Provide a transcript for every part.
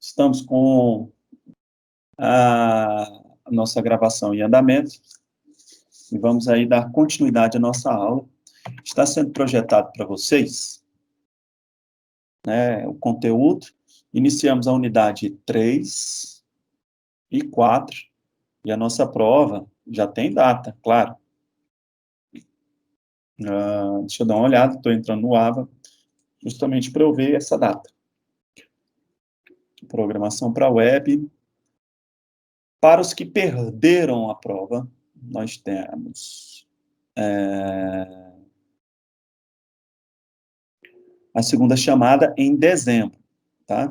Estamos com a nossa gravação em andamento e vamos aí dar continuidade à nossa aula. Está sendo projetado para vocês, né, o conteúdo. Iniciamos a unidade 3 e 4 e a nossa prova já tem data, claro. Deixa eu dar uma olhada, estou entrando no AVA, justamente para eu ver essa data. Programação para web. Para os que perderam a prova, nós temos a segunda chamada em dezembro, tá?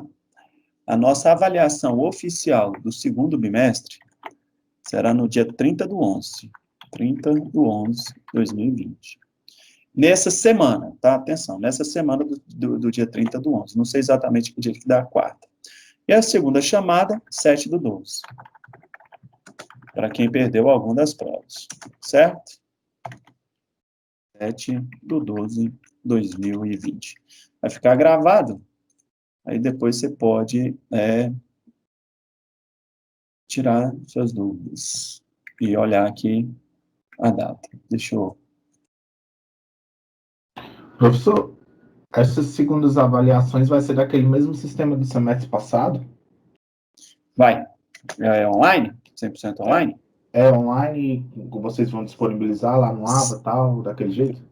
A nossa avaliação oficial do segundo bimestre será no dia 30/11, 30/11 de 2020. Nessa semana, tá? Atenção, nessa semana do dia 30/11, não sei exatamente que dia que dá a quarta. E a segunda chamada, 7/12, para quem perdeu alguma das provas, certo? 7/12/2020. Vai ficar gravado, aí depois você pode tirar suas dúvidas e olhar aqui a data. Deixa eu... Professor, essas segundas avaliações vai ser daquele mesmo sistema do semestre passado? Vai. É online? 100% online? É online, vocês vão disponibilizar lá no AVA, tal, daquele jeito?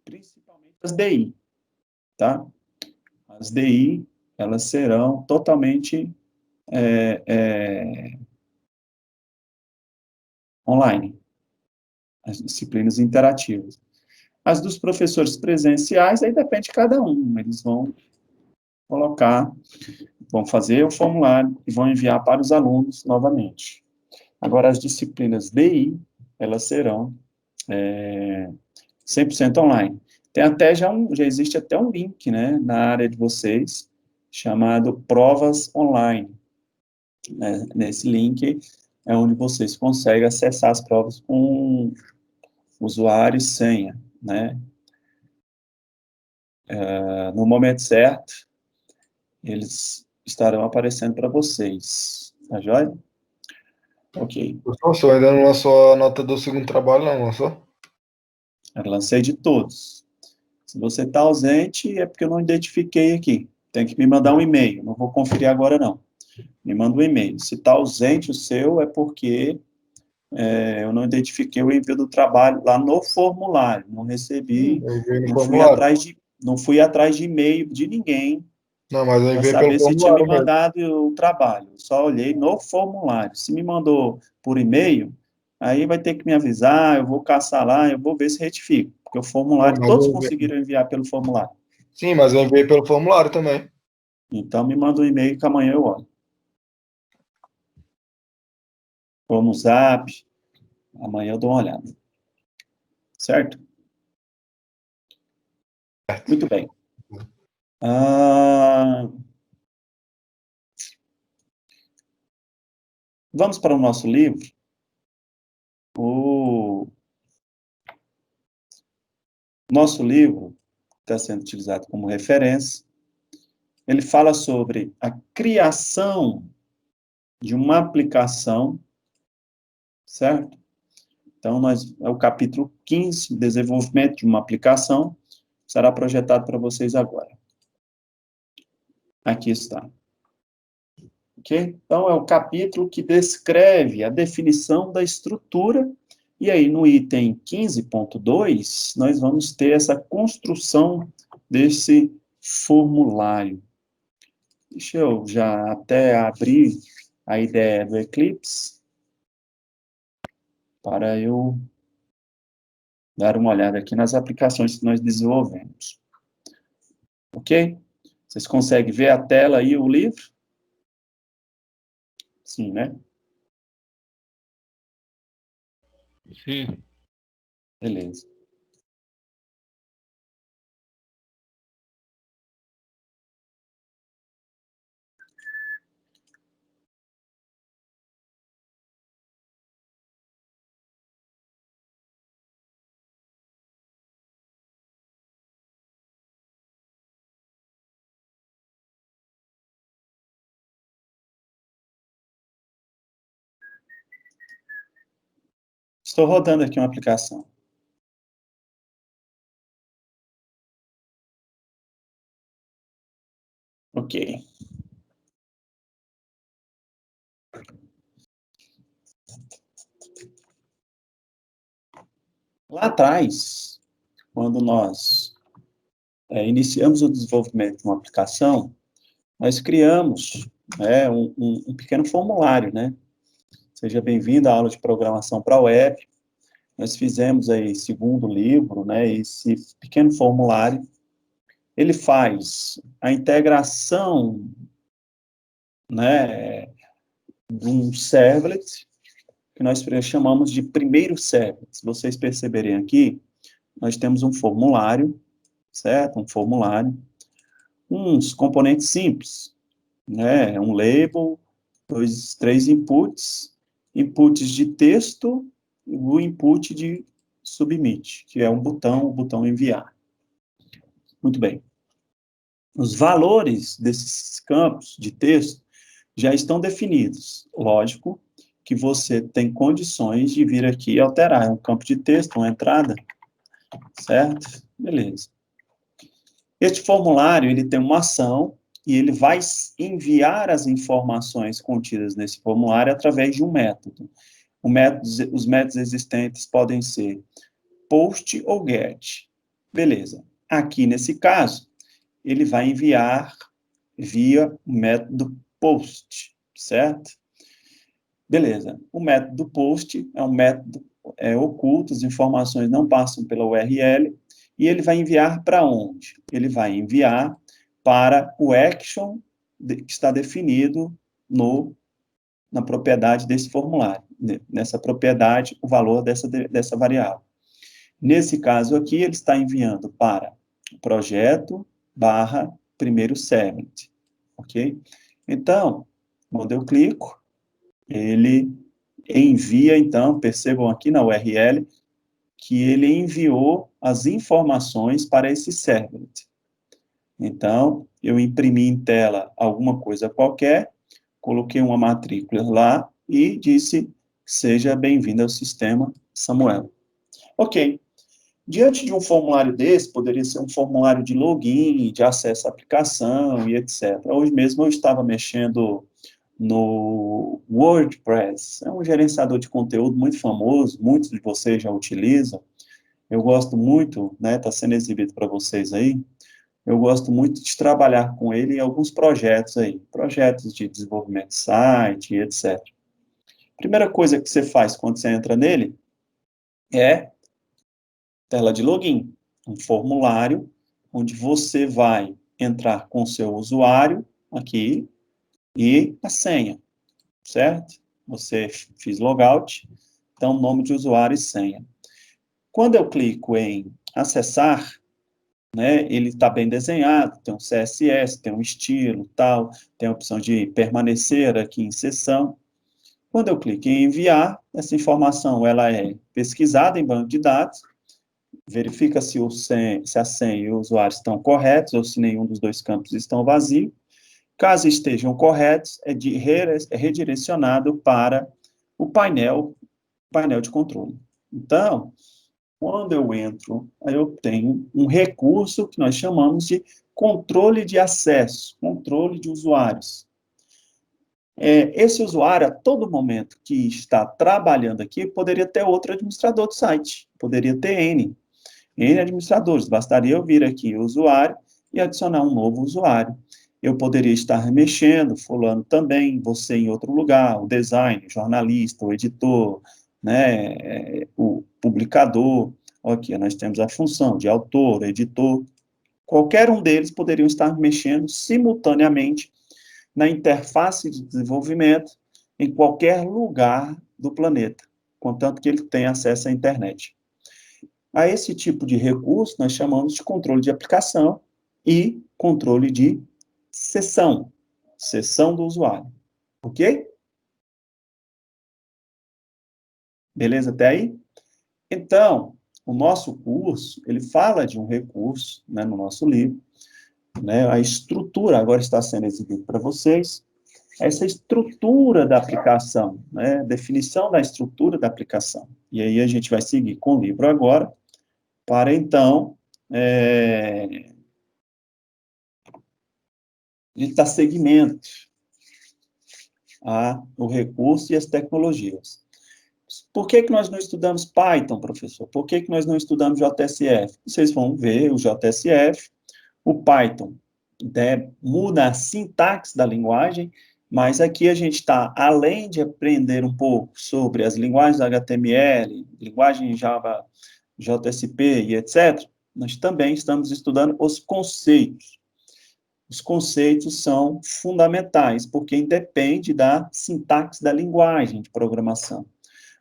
Principalmente as DI, tá? As DI, elas serão totalmente online, as disciplinas interativas. As dos professores presenciais, aí depende de cada um, eles vão colocar, vão fazer o formulário e vão enviar para os alunos novamente. Agora, as disciplinas DI, elas serão 100% online. Tem até já existe até um link, né, na área de vocês, chamado Provas Online. Nesse link é onde vocês conseguem acessar as provas com usuário e senha, né? No momento certo, eles estarão aparecendo para vocês, tá joia? Ok. Professor, ainda não lançou a nota do segundo trabalho, não lançou? Eu lancei de todos. Se você está ausente, é porque eu não identifiquei aqui. Tem que me mandar um e-mail. Não vou conferir agora, não. Me manda um e-mail. Se está ausente o seu, é porque eu não identifiquei o envio do trabalho lá no formulário. Não recebi, Eu enviei no não formulário. fui atrás de e-mail de ninguém Não, mas eu para enviei pelo saber se tinha me formulário mesmo. mandado o trabalho. Só olhei no formulário. Se me mandou por e-mail, aí vai ter que me avisar, eu vou caçar lá, eu vou ver se retifico. Porque o Não, formulário, mas todos eu conseguiram enviar pelo formulário. Sim, mas eu enviei pelo formulário também. Então, me manda um e-mail que amanhã eu olho. Ou no Zap, amanhã eu dou uma olhada. Certo? Muito bem. Vamos para o nosso livro. O nosso livro está sendo utilizado como referência. Ele fala sobre a criação de uma aplicação, certo? Então, é o capítulo 15, desenvolvimento de uma aplicação, será projetado para vocês agora. Aqui está. Ok? Então, é o capítulo que descreve a definição da estrutura, e aí no item 15.2, nós vamos ter essa construção desse formulário. Deixa eu já até abrir a ideia do Eclipse, para eu dar uma olhada aqui nas aplicações que nós desenvolvemos. Ok? Vocês conseguem ver a tela aí, o livro? Sim, né? Sim. Beleza. Estou rodando aqui uma aplicação. Ok. Lá atrás, quando nós iniciamos o desenvolvimento de uma aplicação, nós criamos, né, um pequeno formulário, né? Seja bem-vindo à aula de programação para a web. Nós fizemos aí, segundo livro, né, esse pequeno formulário. Ele faz a integração, né, de um servlet, que nós chamamos de primeiro servlet. Se vocês perceberem aqui, nós temos um formulário, certo? Um formulário, uns componentes simples, né? Um label, três inputs, inputs de texto e o input de submit, que é o botão enviar. Muito bem. Os valores desses campos de texto já estão definidos. Lógico que você tem condições de vir aqui e alterar. É um campo de texto, uma entrada, certo? Beleza. Este formulário, ele tem uma ação e ele vai enviar as informações contidas nesse formulário através de um método. Os métodos existentes podem ser post ou get. Beleza. Aqui, nesse caso, ele vai enviar via o método post, certo? Beleza. O método post é um método oculto, as informações não passam pela URL, e ele vai enviar para onde? Ele vai enviar para o action que está definido na propriedade desse formulário. Nessa propriedade, o valor dessa variável. Nesse caso aqui, ele está enviando para projeto/primeiro servlet, ok? Então, quando eu clico, ele envia, então, percebam aqui na URL, que ele enviou as informações para esse servlet. Então, eu imprimi em tela alguma coisa qualquer, coloquei uma matrícula lá e disse, seja bem-vindo ao sistema Samuel. Ok. Diante de um formulário desse, poderia ser um formulário de login, de acesso à aplicação e etc. Hoje mesmo eu estava mexendo no WordPress. É um gerenciador de conteúdo muito famoso, muitos de vocês já utilizam. Eu gosto muito, né, está sendo exibido para vocês aí, eu gosto muito de trabalhar com ele em alguns projetos aí, projetos de desenvolvimento de site, etc. Primeira coisa que você faz quando você entra nele é tela de login, um formulário onde você vai entrar com o seu usuário aqui e a senha, certo? Você fez logout, então nome de usuário e senha. Quando eu clico em acessar, né, ele está bem desenhado, tem um CSS, tem um estilo, tal, tem a opção de permanecer aqui em sessão. Quando eu clico em enviar, essa informação ela é pesquisada em banco de dados, verifica se a senha e o usuário estão corretos ou se nenhum dos dois campos estão vazios. Caso estejam corretos, é redirecionado para o painel de controle. Então, quando eu entro, eu tenho um recurso que nós chamamos de controle de acesso, controle de usuários. Esse usuário, a todo momento que está trabalhando aqui, poderia ter outro administrador do site, poderia ter N administradores, bastaria eu vir aqui, o usuário, e adicionar um novo usuário. Eu poderia estar mexendo, fulano também, você em outro lugar, o designer, o jornalista, o editor, né, o publicador. Aqui nós temos a função de autor, editor. Qualquer um deles poderiam estar mexendo simultaneamente na interface de desenvolvimento em qualquer lugar do planeta, contanto que ele tenha acesso à internet. A esse tipo de recurso nós chamamos de controle de aplicação e controle de sessão do usuário. Ok? Beleza até aí? Então, o nosso curso, ele fala de um recurso, né, no nosso livro, né, a estrutura agora está sendo exibida para vocês, essa estrutura da aplicação, né? Definição da estrutura da aplicação. E aí a gente vai seguir com o livro agora, para então de dar seguimento ao recurso e às tecnologias. Por que nós não estudamos Python, professor? Por que nós não estudamos JSF? Vocês vão ver o JSF, o Python muda a sintaxe da linguagem, mas aqui a gente está, além de aprender um pouco sobre as linguagens HTML, linguagem Java, JSP e etc., nós também estamos estudando os conceitos. Os conceitos são fundamentais, porque independe da sintaxe da linguagem de programação.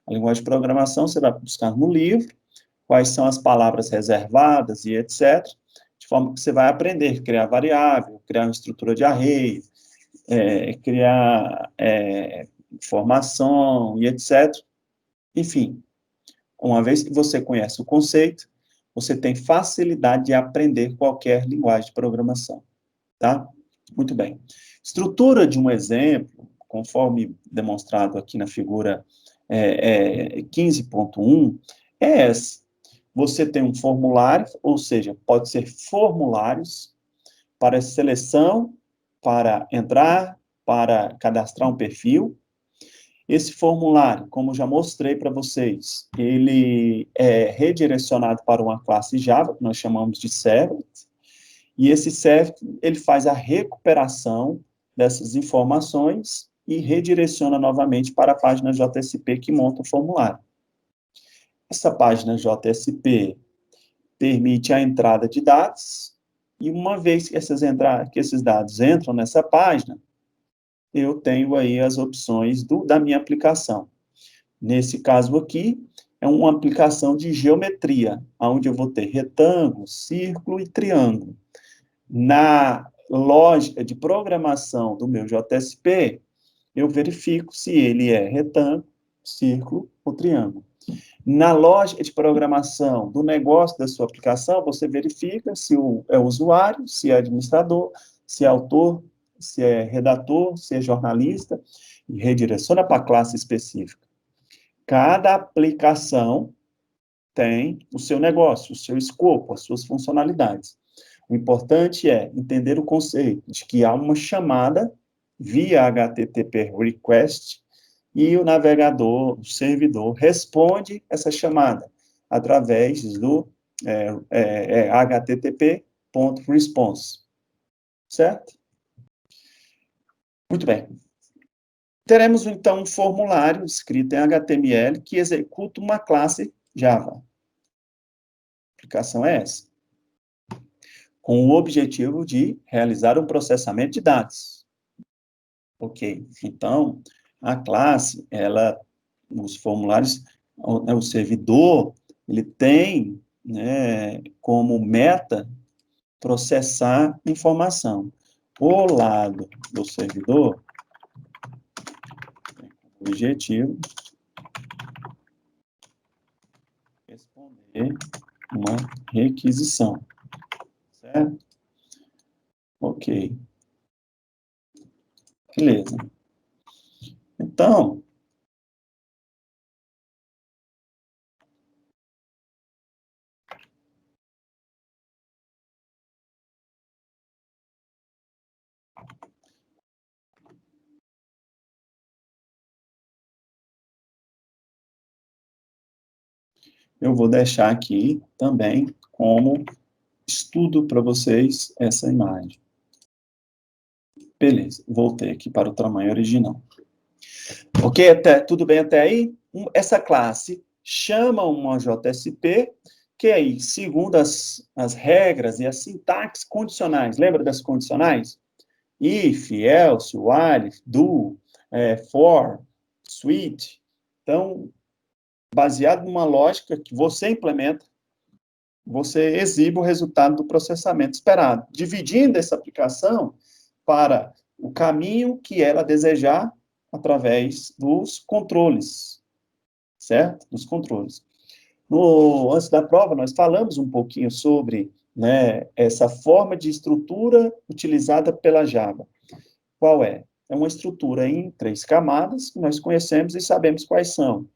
A linguagem de programação você vai buscar no livro, quais são as palavras reservadas e etc., de forma que você vai aprender a criar variável, criar uma estrutura de array, criar informação e etc. Enfim, uma vez que você conhece o conceito, você tem facilidade de aprender qualquer linguagem de programação. Tá? Muito bem. Estrutura de um exemplo, conforme demonstrado aqui na figura 15.1, é essa. Você tem um formulário, ou seja, pode ser formulários para seleção, para entrar, para cadastrar um perfil. Esse formulário, como já mostrei para vocês, ele é redirecionado para uma classe Java, que nós chamamos de servlet, e esse servlet, ele faz a recuperação dessas informações e redireciona novamente para a página JSP que monta o formulário. Essa página JSP permite a entrada de dados, e uma vez que esses dados entram nessa página, eu tenho aí as opções da minha aplicação. Nesse caso aqui, é uma aplicação de geometria, onde eu vou ter retângulo, círculo e triângulo. Na lógica de programação do meu JSP, eu verifico se ele é retângulo, círculo ou triângulo. Na lógica de programação do negócio da sua aplicação, você verifica se é usuário, se é administrador, se é autor, se é redator, se é jornalista, e redireciona para a classe específica. Cada aplicação tem o seu negócio, o seu escopo, as suas funcionalidades. O importante é entender o conceito de que há uma chamada via HTTP request e o navegador, o servidor, responde essa chamada através do http.response. Certo? Muito bem. Teremos, então, um formulário escrito em HTML que executa uma classe Java. A aplicação é essa. Com o objetivo de realizar um processamento de dados. Ok. Então, a classe, os formulários, o servidor, ele tem, né, como meta processar informação. O lado do servidor, o objetivo, responder uma requisição. Certo? Ok. Beleza. Então, eu vou deixar aqui também como estudo para vocês essa imagem. Beleza, voltei aqui para o tamanho original. Ok, tudo bem até aí? Essa classe chama uma JSP, que aí, segundo as regras e as sintaxes condicionais, lembra das condicionais? If, else, while, do, for, switch. Então, baseado numa lógica que você implementa, você exibe o resultado do processamento esperado, dividindo essa aplicação para o caminho que ela desejar através dos controles, certo? Dos controles. Antes da prova, nós falamos um pouquinho sobre, né, essa forma de estrutura utilizada pela Java. Qual é? é uma estrutura em 3 camadas, que nós conhecemos e sabemos quais são.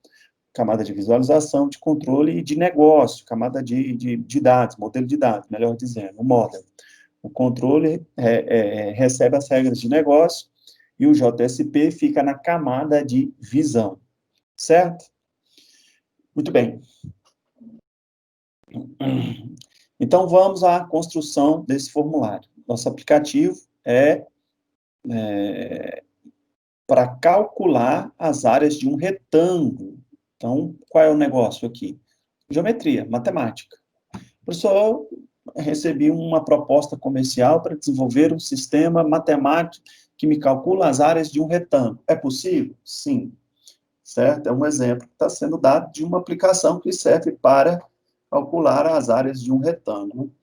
Camada de visualização, de controle e de negócio, camada de dados, modelo de dados, melhor dizendo, o model. O controle recebe as regras de negócio e o JSP fica na camada de visão, certo? Muito bem. Então, vamos à construção desse formulário. Nosso aplicativo para calcular as áreas de um retângulo. Então, qual é o negócio aqui? Geometria, matemática. Professor, recebi uma proposta comercial para desenvolver um sistema matemático que me calcula as áreas de um retângulo. É possível? Sim. Certo? É um exemplo que está sendo dado de uma aplicação que serve para calcular as áreas de um retângulo.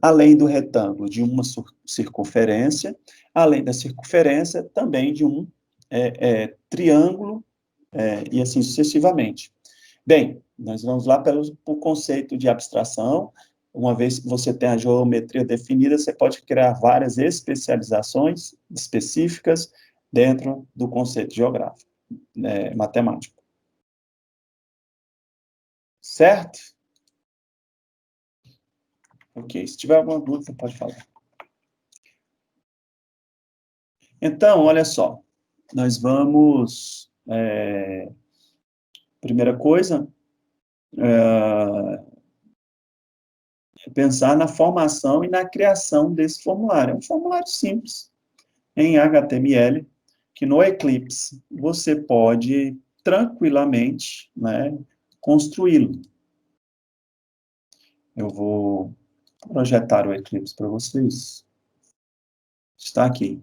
Além do retângulo, de uma circunferência, além da circunferência, também de um triângulo, e assim sucessivamente. Bem, nós vamos lá pelo conceito de abstração. Uma vez que você tem a geometria definida, você pode criar várias especializações específicas dentro do conceito geográfico, matemático. Certo? Ok, se tiver alguma dúvida, você pode falar. Então, olha só, nós vamos, primeira coisa, pensar na formação e na criação desse formulário. É um formulário simples, em HTML, que no Eclipse você pode tranquilamente, né, construí-lo. Eu vou projetar o Eclipse para vocês. Está aqui.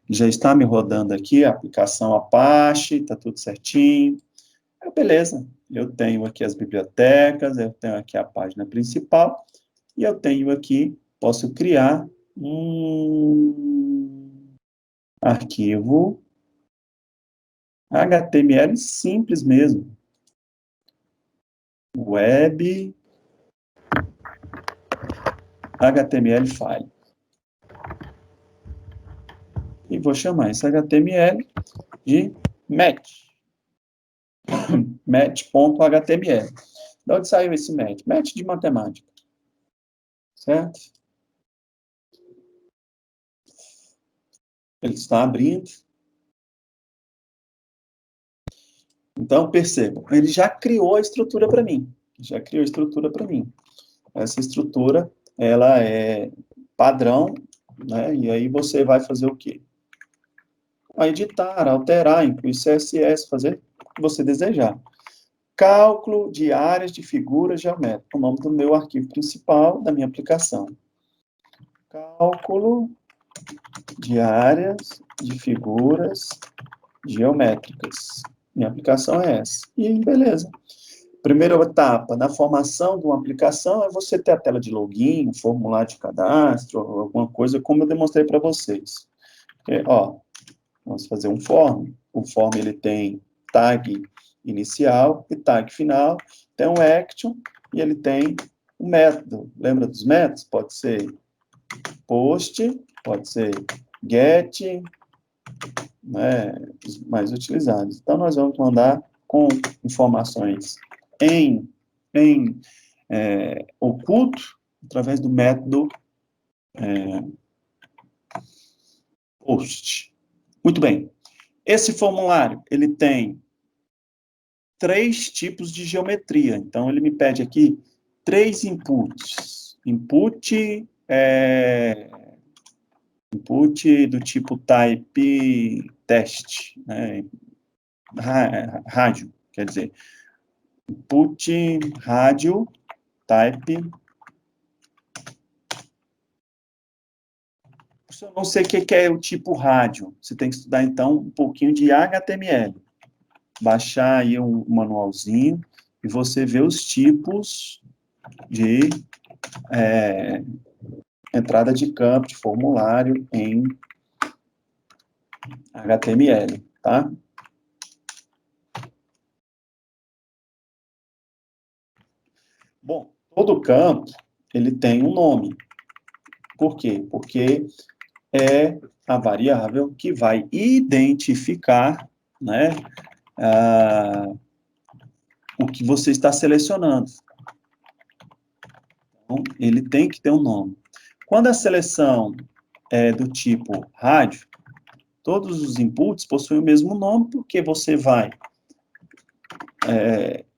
Já está me rodando aqui a aplicação Apache, está tudo certinho. Beleza, eu tenho aqui as bibliotecas, eu tenho aqui a página principal, e eu tenho aqui, posso criar um arquivo HTML simples mesmo. Web HTML file. E vou chamar esse HTML de match. match.html. De onde saiu esse match? Match de matemática. Certo? Ele está abrindo. Então, percebam, ele já criou a estrutura para mim. Já criou a estrutura para mim. Essa estrutura, ela é padrão, né? E aí você vai fazer o quê? Vai editar, alterar, incluir CSS, fazer o que você desejar. Cálculo de áreas de figuras geométricas, o nome do meu arquivo principal, da minha aplicação. Cálculo de áreas de figuras geométricas. Minha aplicação é essa. E beleza. Primeira etapa na formação de uma aplicação é você ter a tela de login, um formulário de cadastro, alguma coisa, como eu demonstrei para vocês. Vamos fazer um form. O form ele tem tag inicial e tag final, tem um action e ele tem um método. Lembra dos métodos? Pode ser post, pode ser get, né, os mais utilizados. Então, nós vamos mandar com informações em oculto, através do método post. Muito bem. Esse formulário, ele tem 3 tipos de geometria. Então, ele me pede aqui 3 inputs. Input do tipo type test, né? Rádio, quer dizer, input rádio type. Eu não sei o que é o tipo rádio. Você tem que estudar, então, um pouquinho de HTML. Baixar aí um manualzinho e você vê os tipos de entrada de campo, de formulário em HTML, tá? Bom, todo campo, ele tem um nome. Por quê? Porque é a variável que vai identificar, né, o que você está selecionando. Então, ele tem que ter um nome. Quando a seleção é do tipo rádio, todos os inputs possuem o mesmo nome, porque você vai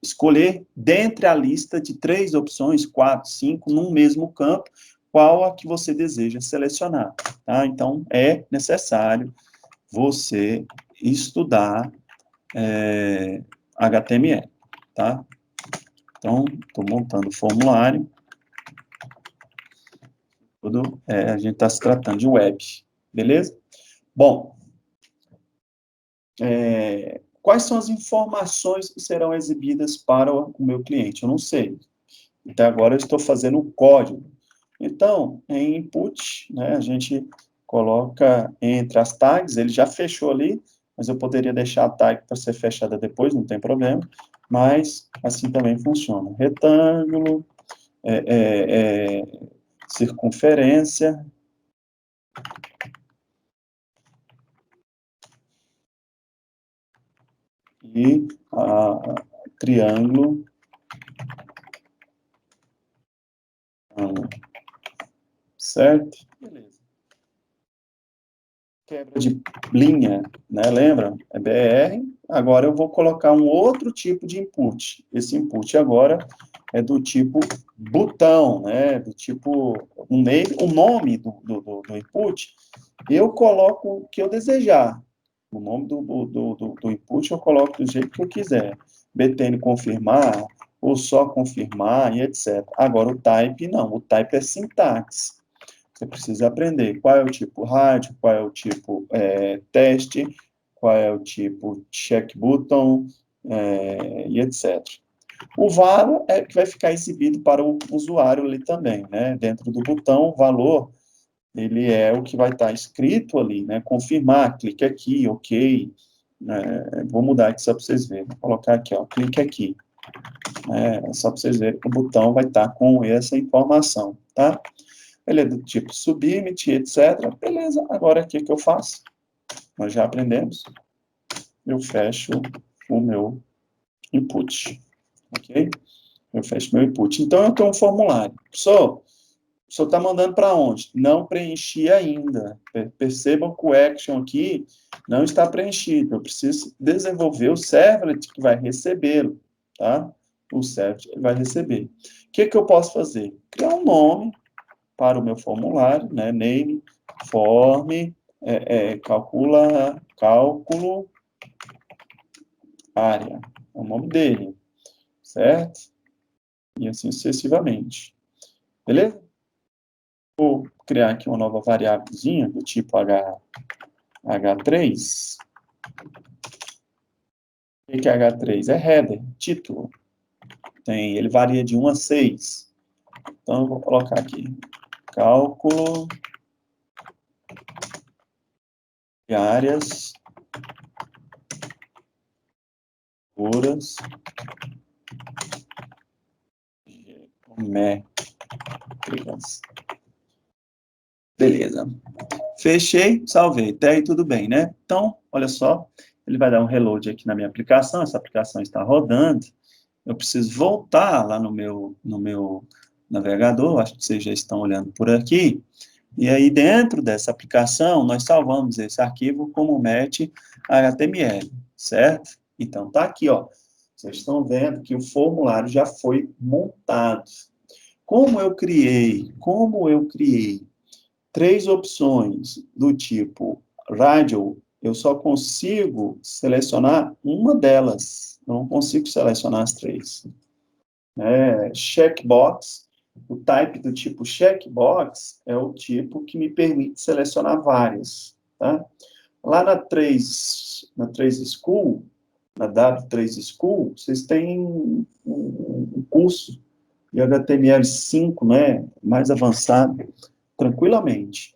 escolher dentre a lista de 3 opções, 4, 5, num mesmo campo, qual a que você deseja selecionar, tá? Então, é necessário você estudar HTML, tá? Então, estou montando o formulário, tudo, a gente está se tratando de web, beleza? Bom, quais são as informações que serão exibidas para o meu cliente? Eu não sei. Até agora eu estou fazendo o código. Então, em input, né, a gente coloca entre as tags, ele já fechou ali, mas eu poderia deixar a tag para ser fechada depois, não tem problema, mas assim também funciona. Retângulo, circunferência, e triângulo, certo? Beleza. Quebra de linha, né, lembra? É BR, agora eu vou colocar um outro tipo de input. Esse input agora é do tipo botão, né, do tipo, o nome do input, eu coloco o que eu desejar. O nome do input eu coloco do jeito que eu quiser. BTN confirmar, ou só confirmar, e etc. Agora, o type, não. O type é sintaxe. Você precisa aprender qual é o tipo rádio, qual é o tipo teste, qual é o tipo check button, e etc. O valor é que vai ficar exibido para o usuário ali também, né? Dentro do botão, o valor, ele é o que vai estar escrito ali, né? Confirmar, clique aqui, ok. Vou mudar aqui só para vocês verem. Vou colocar aqui, ó, clique aqui. Só para vocês verem que o botão vai estar com essa informação, tá? Ele é do tipo submit, etc. Beleza, agora o que eu faço? Nós já aprendemos. Eu fecho o meu input, ok? Eu fecho meu input. Então, eu tenho um formulário. O senhor está mandando para onde? Não preenchi ainda. Percebam que o action aqui não está preenchido. Eu preciso desenvolver o servlet que vai recebê-lo, tá? O servlet vai receber. O que eu posso fazer? Criar um nome para o meu formulário, né? Name, form, cálculo, área. É o nome dele, certo? E assim sucessivamente. Beleza? Vou criar aqui uma nova variávelzinha do tipo H3. O que é H3? É header, título. Ele varia de 1 a 6. Então, eu vou colocar aqui cálculo de áreas puras geométricas. Beleza. Fechei, salvei. Até aí tudo bem, né? Então, olha só, ele vai dar um reload aqui na minha aplicação, essa aplicação está rodando. Eu preciso voltar lá no meu navegador, acho que vocês já estão olhando por aqui. E aí, dentro dessa aplicação, nós salvamos esse arquivo como met.html, certo? Então, tá aqui, ó. Vocês estão vendo que o formulário já foi montado. Como eu criei 3 opções do tipo radio, eu só consigo selecionar uma delas. Eu não consigo selecionar as 3. Checkbox, o type do tipo checkbox é o tipo que me permite selecionar várias. Tá? Lá na 3 School, na W3 School, vocês têm um curso de HTML5, né, mais avançado, tranquilamente.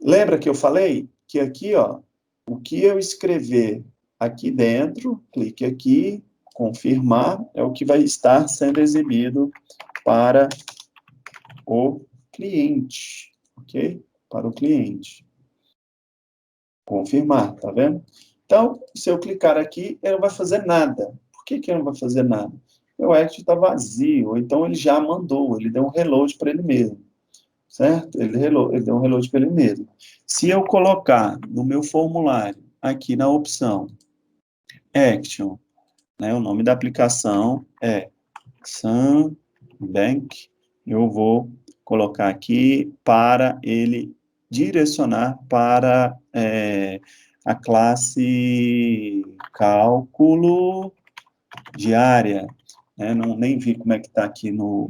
Lembra que eu falei que aqui, ó, o que eu escrever aqui dentro, clique aqui, confirmar, é o que vai estar sendo exibido para o cliente, ok? para o cliente. Confirmar, tá vendo? Então, se eu clicar aqui, ele não vai fazer nada. Por que ele não vai fazer nada? O Act está vazio, ou então ele já mandou, ele deu um reload para ele mesmo, certo? Ele deu um reload para ele mesmo. Se eu colocar no meu formulário, aqui na opção Action, né, o nome da aplicação é Sunbank, eu vou colocar aqui para ele direcionar para a classe cálculo de área, né? Não, nem vi como é que está aqui no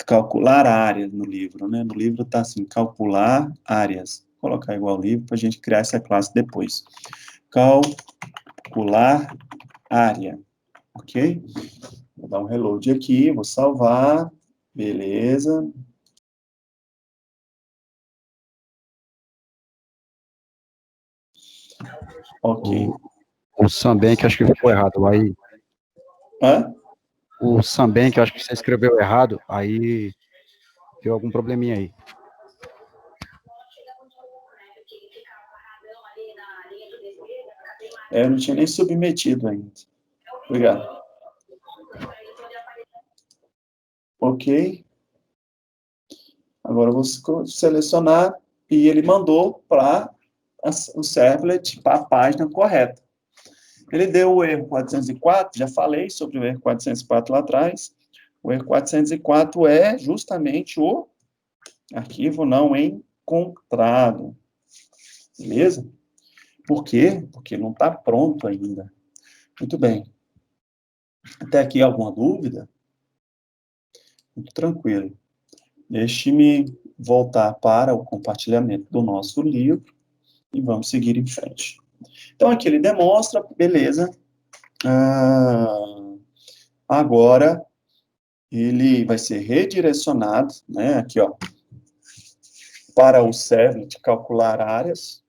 calcular áreas no livro, né? No livro está assim, calcular áreas. Vou colocar igual ao livro para a gente criar essa classe depois. Calcular área, ok? Vou dar um reload aqui, vou salvar, beleza. Ok. O Sunbank, acho que ficou errado. Aí, Hã? o Sunbank, acho que você escreveu errado. Aí, deu algum probleminha aí. Eu não tinha nem submetido ainda. Obrigado. Ok. Agora eu vou selecionar e ele mandou para o servlet para a página correta. Ele deu o erro 404, já falei sobre o erro 404 lá atrás. O erro 404 é justamente o arquivo não encontrado. Beleza? Por quê? Porque não está pronto ainda. Muito bem. Até aqui alguma dúvida? Muito tranquilo. Deixe-me voltar para o compartilhamento do nosso livro e vamos seguir em frente. Então, aqui ele demonstra, beleza. Agora, ele vai ser redirecionado, né, aqui, ó, para o servlet calcular áreas.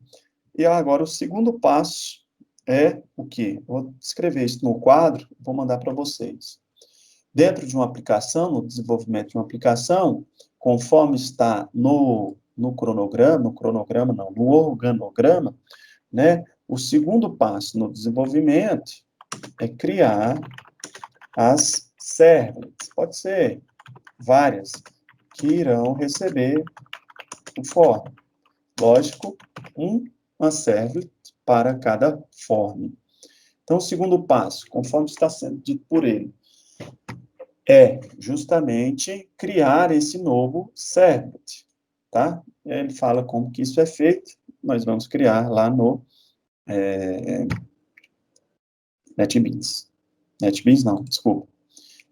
E agora, o segundo passo é o quê? Vou escrever isso no quadro, vou mandar para vocês. Dentro de uma aplicação, no desenvolvimento de uma aplicação, conforme está no organograma, né, o segundo passo no desenvolvimento é criar as servlets. Pode ser várias que irão receber o form. Lógico, uma servlet para cada form. Então, o segundo passo, conforme está sendo dito por ele, é justamente criar esse novo servlet, tá? Ele fala como que isso é feito, nós vamos criar lá no NetBeans. NetBeans não, desculpa.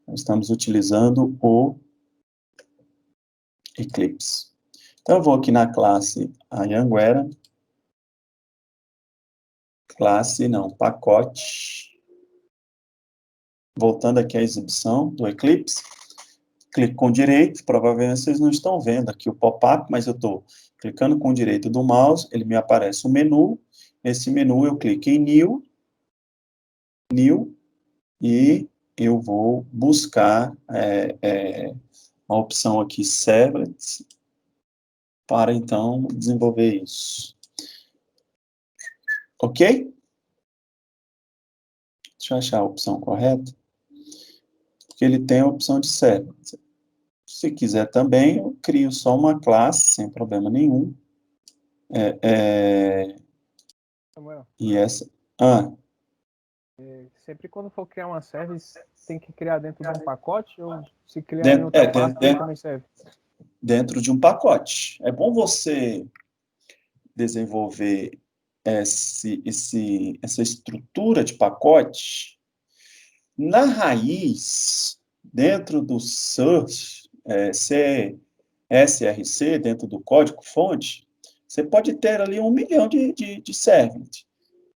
Nós estamos utilizando o Eclipse. Então, eu vou aqui na classe Anhanguera, pacote, voltando aqui à exibição do Eclipse, clico com direito, provavelmente vocês não estão vendo aqui o pop-up, mas eu estou clicando com o direito do mouse, ele me aparece um menu, nesse menu eu clico em New, e eu vou buscar a opção aqui, Servlets, para então desenvolver isso. Ok? Deixa eu achar a opção correta. Porque ele tem a opção de servlets. Se quiser também, eu crio só uma classe, sem problema nenhum. Samuel, E essa... sempre quando for criar uma service, tem que criar dentro de um pacote ou se criar em outra pasta também serve? Dentro de um pacote. É bom você desenvolver essa estrutura de pacote na raiz, dentro do SRC, dentro do código-fonte, você pode ter ali 1 milhão de servlets.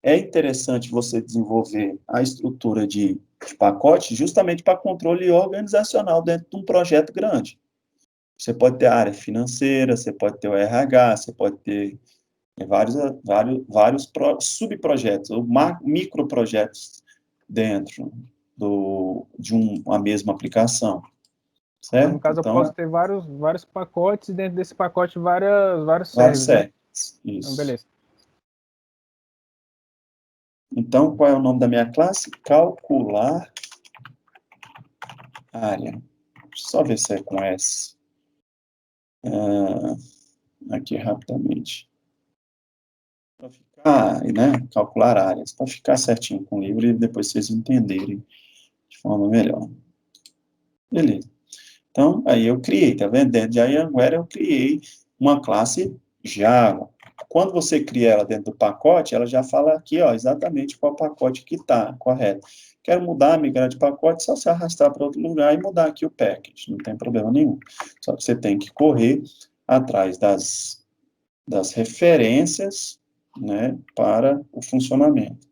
É interessante você desenvolver a estrutura de pacote justamente para controle organizacional dentro de um projeto grande. Você pode ter a área financeira, você pode ter o RH, você pode ter vários subprojetos, ou microprojetos dentro de uma mesma aplicação. certo? No caso, Então, eu posso ter vários pacotes e dentro desse pacote vários vários servers, né? services, isso. Então, beleza. Então, qual é o nome da minha classe? Calcular área. Deixa eu só ver se é com S. Aqui rapidamente. Para ficar, né? Calcular áreas. Para ficar certinho com o livro e depois vocês entenderem de forma melhor. Beleza. Então, aí eu criei, tá vendo? Dentro de Anguera eu criei uma classe Java. Quando você cria ela dentro do pacote, ela já fala aqui, ó, exatamente qual pacote que está correto. Quero mudar, migrar de pacote, só se arrastar para outro lugar e mudar aqui o package, não tem problema nenhum. Só que você tem que correr atrás das referências, né, para o funcionamento.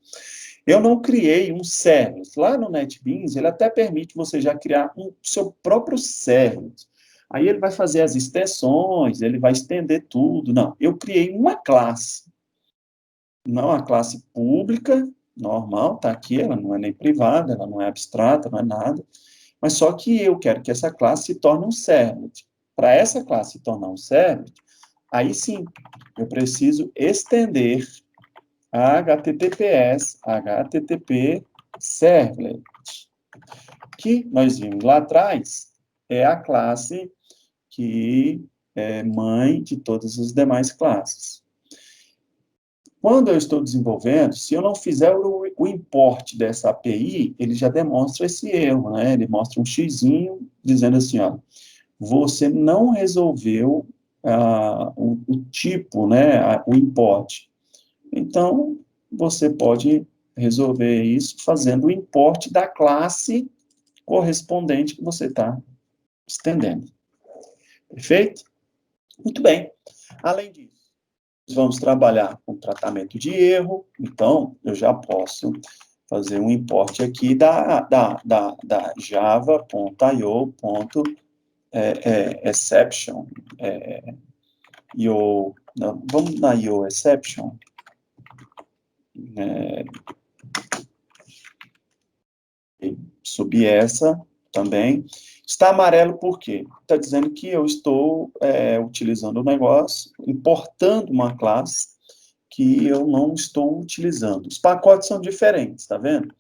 Eu não criei um service. Lá no NetBeans, ele até permite você já criar seu próprio service. Aí ele vai fazer as extensões, ele vai estender tudo. Não, eu criei uma classe. Não a classe pública, normal, tá aqui, ela não é nem privada, ela não é abstrata, não é nada. Mas só que eu quero que essa classe se torne um servlet. Para essa classe se tornar um servlet, aí sim, eu preciso estender HTTPS, HTTP Servlet, que nós vimos lá atrás, é a classe que é mãe de todas as demais classes. Quando eu estou desenvolvendo, se eu não fizer o import dessa API, ele já demonstra esse erro, né? Ele mostra um xizinho dizendo assim, ó, você não resolveu o tipo, né, o import. Então, você pode resolver isso fazendo o import da classe correspondente que você está estendendo. Perfeito? Muito bem. Além disso, vamos trabalhar com tratamento de erro. Então, eu já posso fazer um import aqui da java.io.exception. Vamos na io exception. Subir essa também. Está amarelo por quê? Está dizendo que eu estou utilizando o negócio, importando uma classe que eu não estou utilizando. Os pacotes são diferentes, tá vendo?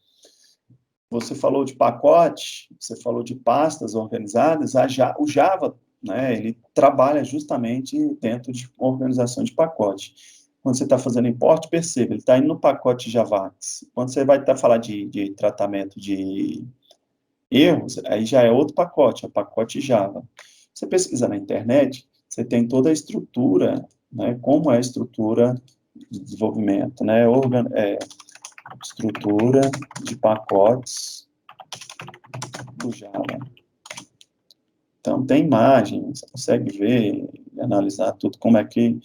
Você falou de pacote, você falou de pastas organizadas, o Java, né, ele trabalha justamente dentro de organização de pacote. Quando você está fazendo import, perceba, ele está indo no pacote Javax. Quando você vai falar de tratamento de erros, aí já é outro pacote, é o pacote Java. Você pesquisar na internet, você tem toda a estrutura, né, como é a estrutura de desenvolvimento, né, estrutura de pacotes do Java. Então, tem imagem, você consegue ver e analisar tudo, como é que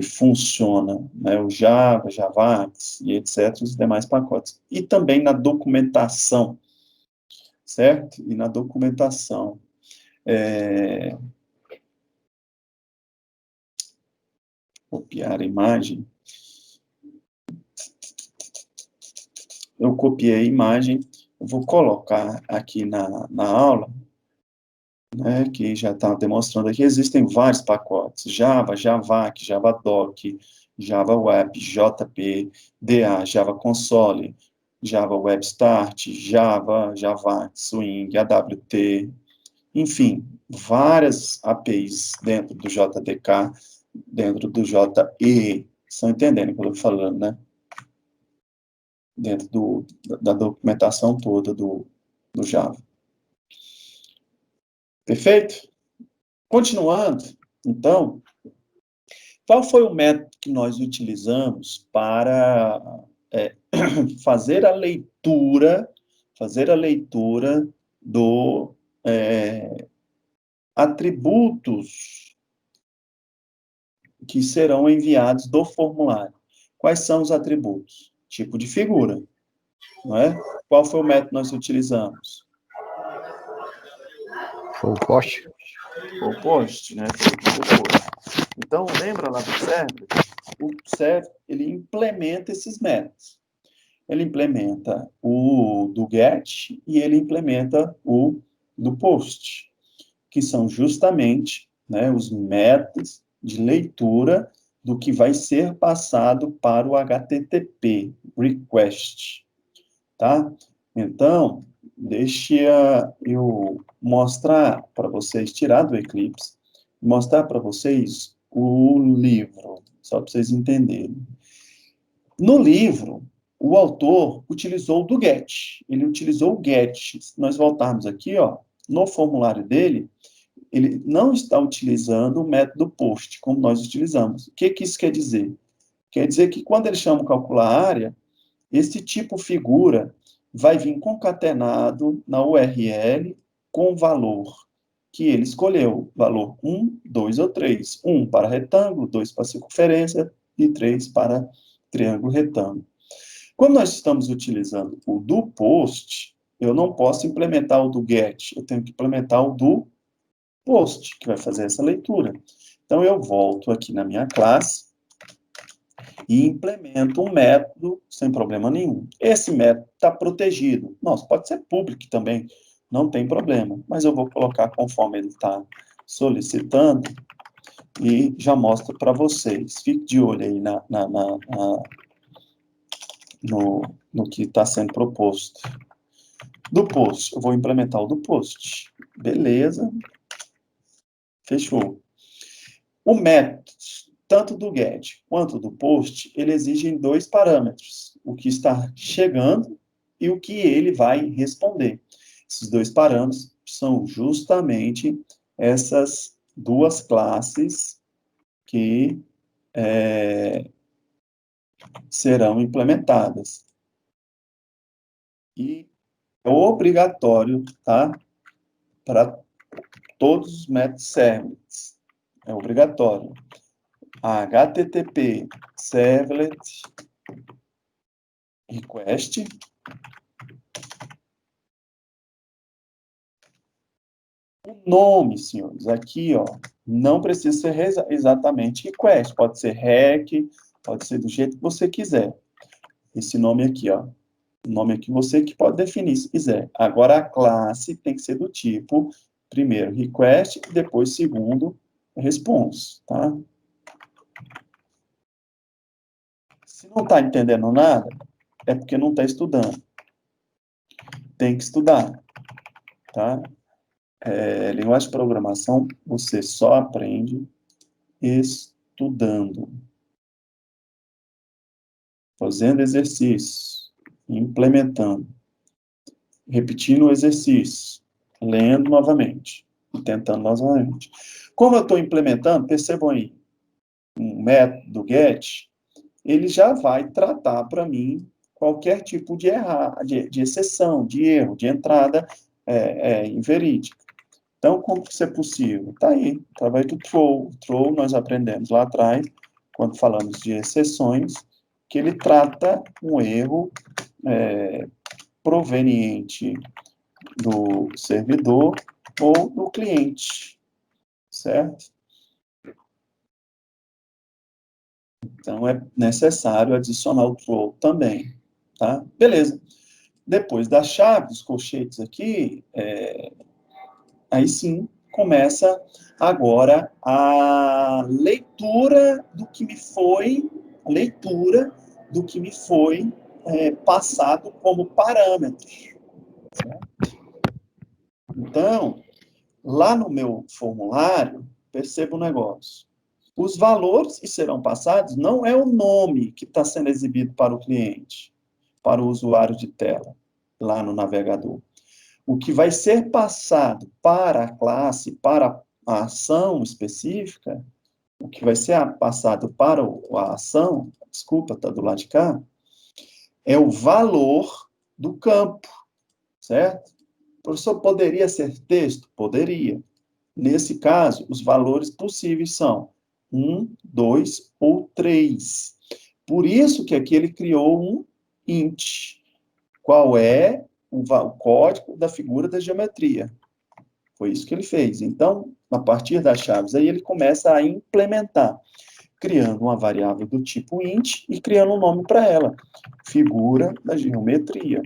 funciona, né, o Java, Javax e etc., os demais pacotes. E também na documentação, certo? E na documentação. Copiar a imagem. Eu copiei a imagem, eu vou colocar aqui na aula, né, que já está demonstrando aqui, existem vários pacotes, Java, Javac, Javadoc, Java Web, JP, DA, Java Console, Java Web Start, Java, Javac, Swing, AWT, enfim, várias APIs dentro do JDK, dentro do JE, estão entendendo o que eu estou falando, né? Dentro da documentação toda do Java. Perfeito? Continuando, então, qual foi o método que nós utilizamos para fazer a leitura do atributos que serão enviados do formulário? Quais são os atributos? Tipo de figura, não é? Qual foi o método que nós utilizamos? Foi o post. Foi o post, né? Então, lembra lá do server? O server, ele implementa esses métodos. Ele implementa o do get e ele implementa o do post. que são justamente, né, os métodos de leitura do que vai ser passado para o HTTP, request, tá? Então, deixa eu mostrar para vocês, tirar do Eclipse, mostrar para vocês o livro, só para vocês entenderem. No livro, o autor utilizou do GET, ele utilizou o GET. Se nós voltarmos aqui, ó, no formulário dele, ele não está utilizando o método POST, como nós utilizamos. O que isso quer dizer? Quer dizer que quando ele chama calcular área, esse tipo figura vai vir concatenado na URL com o valor que ele escolheu, valor 1, 2 ou 3. 1 para retângulo, 2 para circunferência e 3 para triângulo retângulo. Quando nós estamos utilizando o do POST, eu não posso implementar o do GET, eu tenho que implementar o do POST, que vai fazer essa leitura. Então, eu volto aqui na minha classe e implemento um método sem problema nenhum. Esse método está protegido. Nossa, pode ser público também, não tem problema. Mas eu vou colocar conforme ele está solicitando e já mostro para vocês. Fique de olho aí no que está sendo proposto. Do POST, eu vou implementar o do POST. Beleza. Fechou. O método, tanto do GET quanto do POST, ele exige 2 parâmetros. O que está chegando e o que ele vai responder. Esses 2 parâmetros são justamente essas 2 classes que serão implementadas. E é obrigatório, tá? Para todos os métodos servlets. É obrigatório. HTTP servlet request. O nome, senhores, aqui, ó, não precisa ser exatamente request. Pode ser rec, pode ser do jeito que você quiser. Esse nome aqui, ó. O nome aqui você que pode definir se quiser. Agora, a classe tem que ser do tipo, primeiro, request, e depois, segundo, response, tá? Se não está entendendo nada, é porque não está estudando. Tem que estudar, tá? Linguagem de programação, você só aprende estudando. Fazendo exercícios, implementando, repetindo o exercício, lendo novamente, e tentando novamente. Como eu estou implementando, percebam aí, um método do GET, ele já vai tratar para mim qualquer tipo de exceção, de erro, de entrada inverídica. Então, como que isso é possível? Está aí, através do throw. O throw nós aprendemos lá atrás, quando falamos de exceções, que ele trata um erro proveniente do servidor ou do cliente, certo? Então, é necessário adicionar o throw também, tá? Beleza. Depois da chave, dos colchetes aqui, aí sim, começa agora a leitura do que me foi, passado como parâmetros. Certo? Então, lá no meu formulário, perceba um negócio. Os valores que serão passados não é o nome que está sendo exibido para o cliente, para o usuário de tela, lá no navegador. O que vai ser passado para a classe, para a ação específica, o que vai ser passado para a ação, desculpa, está do lado de cá, é o valor do campo, certo? Professor, poderia ser texto? Poderia. Nesse caso, os valores possíveis são 1, 2 ou 3. Por isso que aqui ele criou um int. Qual é o código da figura da geometria? Foi isso que ele fez. Então, a partir das chaves, aí ele começa a implementar, criando uma variável do tipo int e criando um nome para ela. Figura da geometria.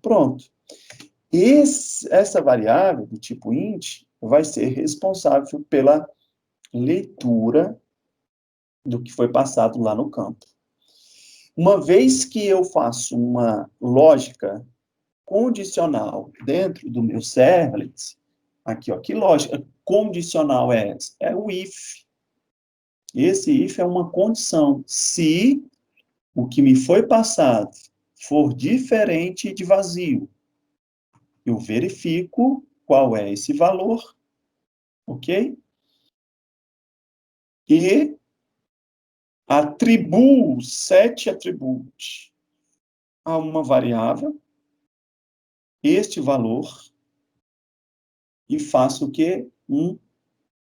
Pronto. Essa variável do tipo int vai ser responsável pela leitura do que foi passado lá no campo. Uma vez que eu faço uma lógica condicional dentro do meu servlet, aqui, ó, que lógica condicional é essa? É o if. Esse if é uma condição. Se o que me foi passado for diferente de vazio, eu verifico qual é esse valor, ok? E atribuo set attribute a uma variável, este valor, e faço o quê? Um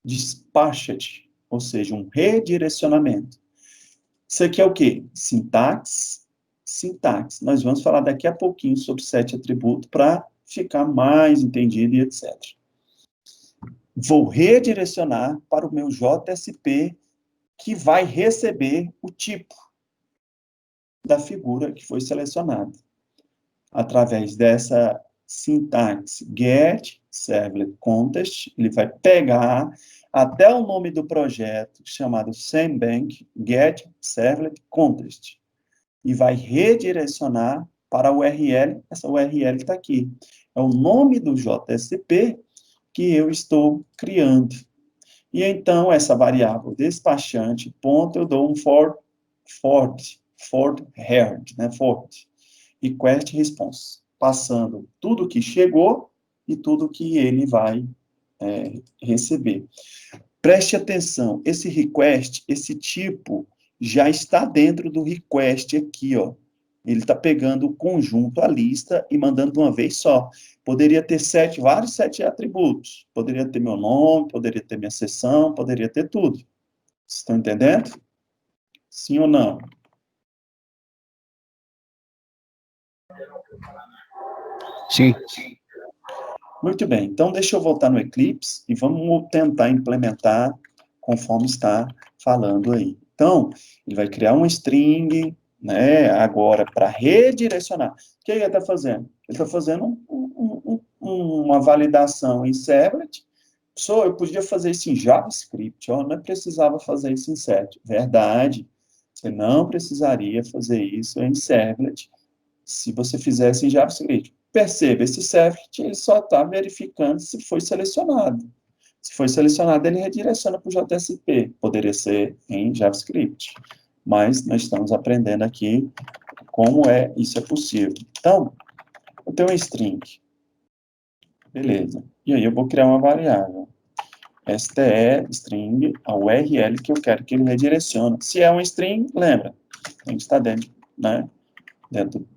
dispatched, ou seja, um redirecionamento. Isso aqui é o quê? Sintaxe. Sintaxe. Nós vamos falar daqui a pouquinho sobre set atributo para ficar mais entendido e etc. Vou redirecionar para o meu JSP, que vai receber o tipo da figura que foi selecionada. Através dessa sintaxe get servlet context, ele vai pegar até o nome do projeto, chamado SameBank get servlet context, e vai redirecionar para a URL, essa URL que está aqui. É o nome do JSP que eu estou criando. E então, essa variável despachante, ponto, eu dou um for heard, né, request response, passando tudo que chegou e tudo que ele vai receber. Preste atenção, esse request, esse tipo, já está dentro do request aqui, ó. Ele está pegando o conjunto, a lista, e mandando de uma vez só. Poderia ter vários sete atributos. Poderia ter meu nome, poderia ter minha seção, poderia ter tudo. Vocês estão entendendo? Sim ou não? Sim. Muito bem, então deixa eu voltar no Eclipse e vamos tentar implementar conforme está falando aí. Então, ele vai criar uma string, né, agora para redirecionar. O que ele está fazendo? Ele está fazendo uma validação em servlet. Eu podia fazer isso em JavaScript, ó, não precisava fazer isso em servlet. Verdade, você não precisaria fazer isso em servlet se você fizesse em JavaScript. Perceba, esse servlet ele só está verificando se foi selecionado. Se foi selecionado, ele redireciona para o JSP. Poderia ser em JavaScript. Mas nós estamos aprendendo aqui como isso é possível. Então, eu tenho uma string. Beleza. E aí eu vou criar uma variável. STE, string, a URL que eu quero que ele redirecione. Se é uma string, lembra, a gente está dentro, né, dentro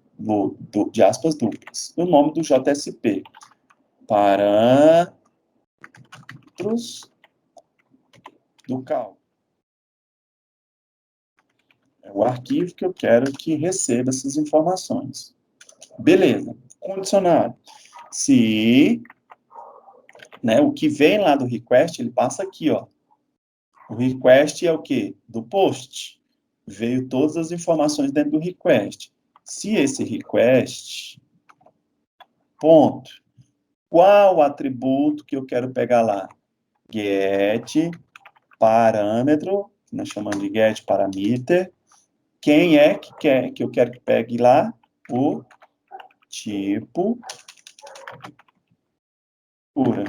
de aspas duplas. O nome do JSP. Parâmetros do cálculo. É o arquivo que eu quero que receba essas informações. Beleza. Condicionado. Se, né, o que vem lá do request, ele passa aqui, ó. O request é o quê? Do post. Veio todas as informações dentro do request. Se esse request, ponto, qual atributo que eu quero pegar lá? Get, parâmetro, que nós chamamos de get parameter. Quem é que eu quero que pegue lá? O tipo figura.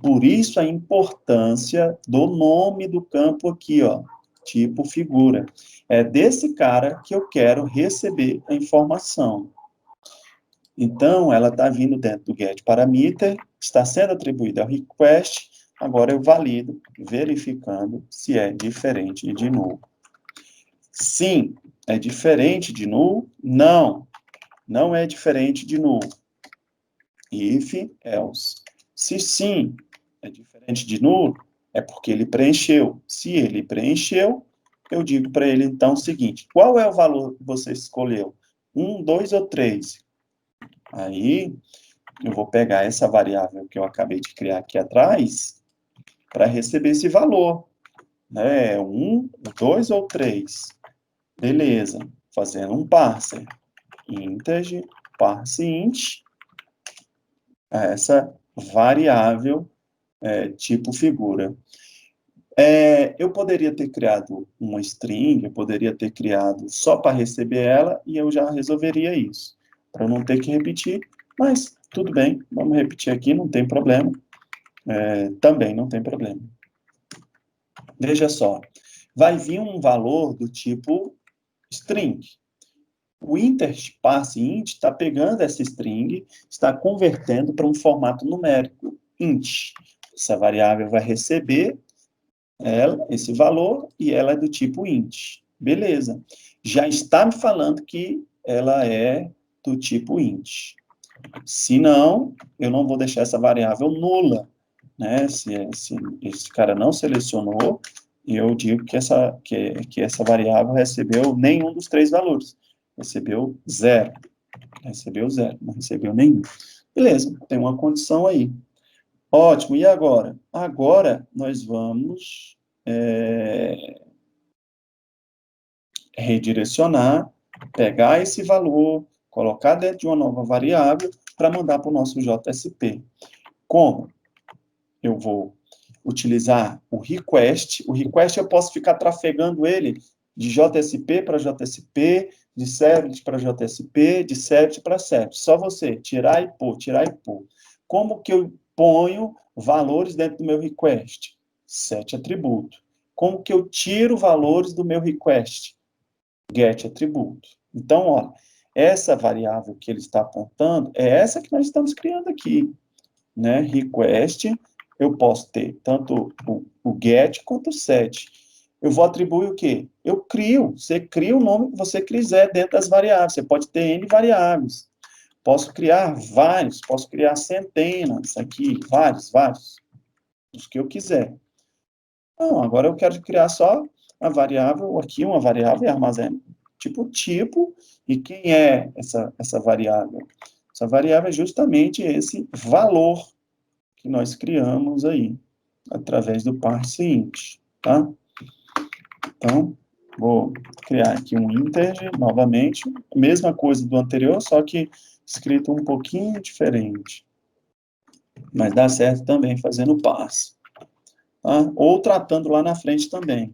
Por isso a importância do nome do campo aqui, ó, tipo figura. É desse cara que eu quero receber a informação. Então, ela está vindo dentro do get parameter, está sendo atribuída ao request, agora eu valido, verificando se é diferente de null. Sim, é diferente de null? Não, não é diferente de null. If, else. Se sim, é diferente de null, é porque ele preencheu. Se ele preencheu, eu digo para ele, então, o seguinte, qual é o valor que você escolheu? 1, 2 ou 3? Aí, eu vou pegar essa variável que eu acabei de criar aqui atrás, para receber esse valor. Né? 1, 2 ou 3? Beleza. Fazendo um parser. Integer, parse int, essa variável tipo figura. Eu poderia ter criado uma string, eu poderia ter criado só para receber ela, e eu já resolveria isso, para não ter que repetir, mas tudo bem, vamos repetir aqui, não tem problema. Também não tem problema. Veja só, vai vir um valor do tipo string. O interparseInt está pegando essa string, está convertendo para um formato numérico int. Essa variável vai receber esse valor e ela é do tipo int. Beleza. Já está me falando que ela é do tipo int. Se não, eu não vou deixar essa variável nula, né? Se esse cara não selecionou, eu digo que essa variável recebeu nenhum dos 3 valores. Recebeu 0. Recebeu 0, não recebeu nenhum. Beleza, tem uma condição aí. Ótimo, e agora? Agora, nós vamos redirecionar, pegar esse valor, colocar dentro de uma nova variável, para mandar para o nosso JSP. Como? Eu vou utilizar o request. O request eu posso ficar trafegando ele de JSP para JSP, de servlet para JSP, de servlet para servlet. Só você tirar e pôr, tirar e pôr. Como que eu ponho valores dentro do meu request? Set atributo. Como que eu tiro valores do meu request? Get atributo. Então, olha, essa variável que ele está apontando é essa que nós estamos criando aqui, né? Request, eu posso ter tanto o get quanto o set. Eu vou atribuir o quê? Eu crio. Você cria o nome que você quiser dentro das variáveis. Você pode ter N variáveis. Posso criar vários, posso criar centenas aqui, vários, os que eu quiser. Não, agora eu quero criar só a variável aqui, uma variável e armazeno tipo, e quem é essa variável? Essa variável é justamente esse valor que nós criamos aí, através do parseInt, tá? Então, vou criar aqui um integer, novamente, mesma coisa do anterior, só que escrito um pouquinho diferente. Mas dá certo também fazendo parse. Tá? Ou tratando lá na frente também.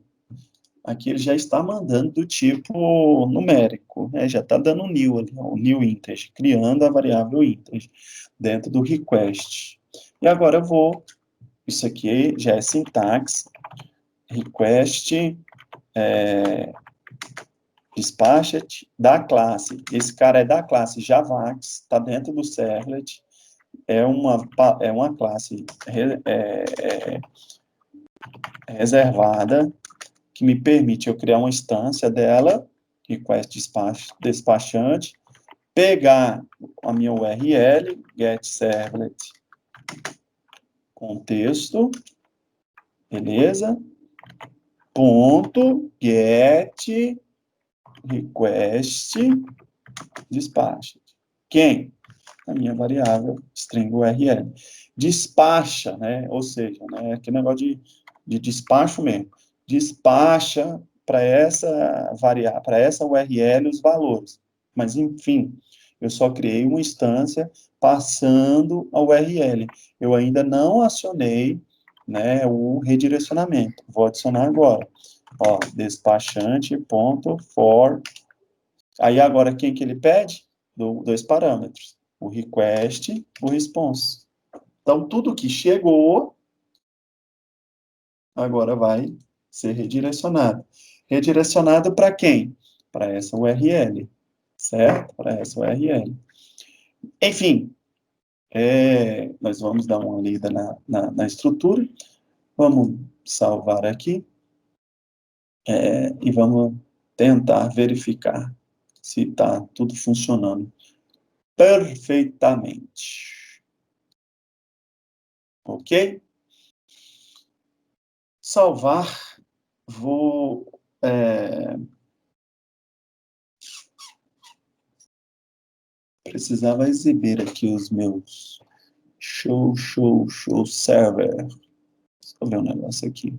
Aqui ele já está mandando do tipo numérico, né? Já está dando new ali, o new integer, criando a variável integer dentro do request. E agora eu vou, isso aqui já é sintaxe, request, dispatched, da classe. Esse cara é da classe Javax, está dentro do servlet, é uma classe reservada, que me permite eu criar uma instância dela, request despachante, pegar a minha URL, get servlet, contexto, beleza? Ponto, get, request, dispatch. Quem? A minha variável string URL. Despacha, né? Ou seja, né? Aquele negócio de despacho mesmo. Despacha para essa variável, para essa URL os valores. Mas, enfim, eu só criei uma instância passando a URL. Eu ainda não acionei, né, o redirecionamento. Vou adicionar agora. Ó, despachante.for. Aí agora quem que ele pede? Dois parâmetros. O request, o response. Então, tudo que chegou, agora vai ser redirecionado. Redirecionado para quem? Para essa URL, certo? Para essa URL. Enfim, nós vamos dar uma lida na estrutura. Vamos salvar aqui. E vamos tentar verificar se está tudo funcionando perfeitamente. Ok? Salvar, vou precisava exibir aqui os meus show server. Deixa eu ver um negócio aqui.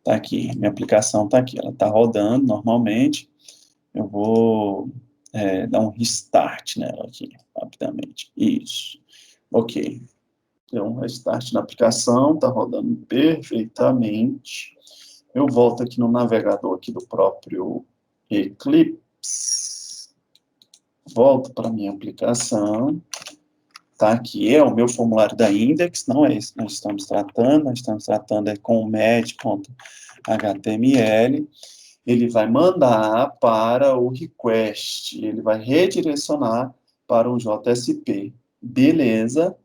Tá aqui, minha aplicação tá aqui, ela tá rodando normalmente. Eu vou dar um restart nela aqui, rapidamente. Isso. Ok. Deu um restart na aplicação, está rodando perfeitamente. Eu volto aqui no navegador aqui do próprio Eclipse. Volto para a minha aplicação. Tá, aqui é o meu formulário da Index, não é isso que nós estamos tratando com o med.html. Ele vai mandar para o request, ele vai redirecionar para o JSP. Beleza.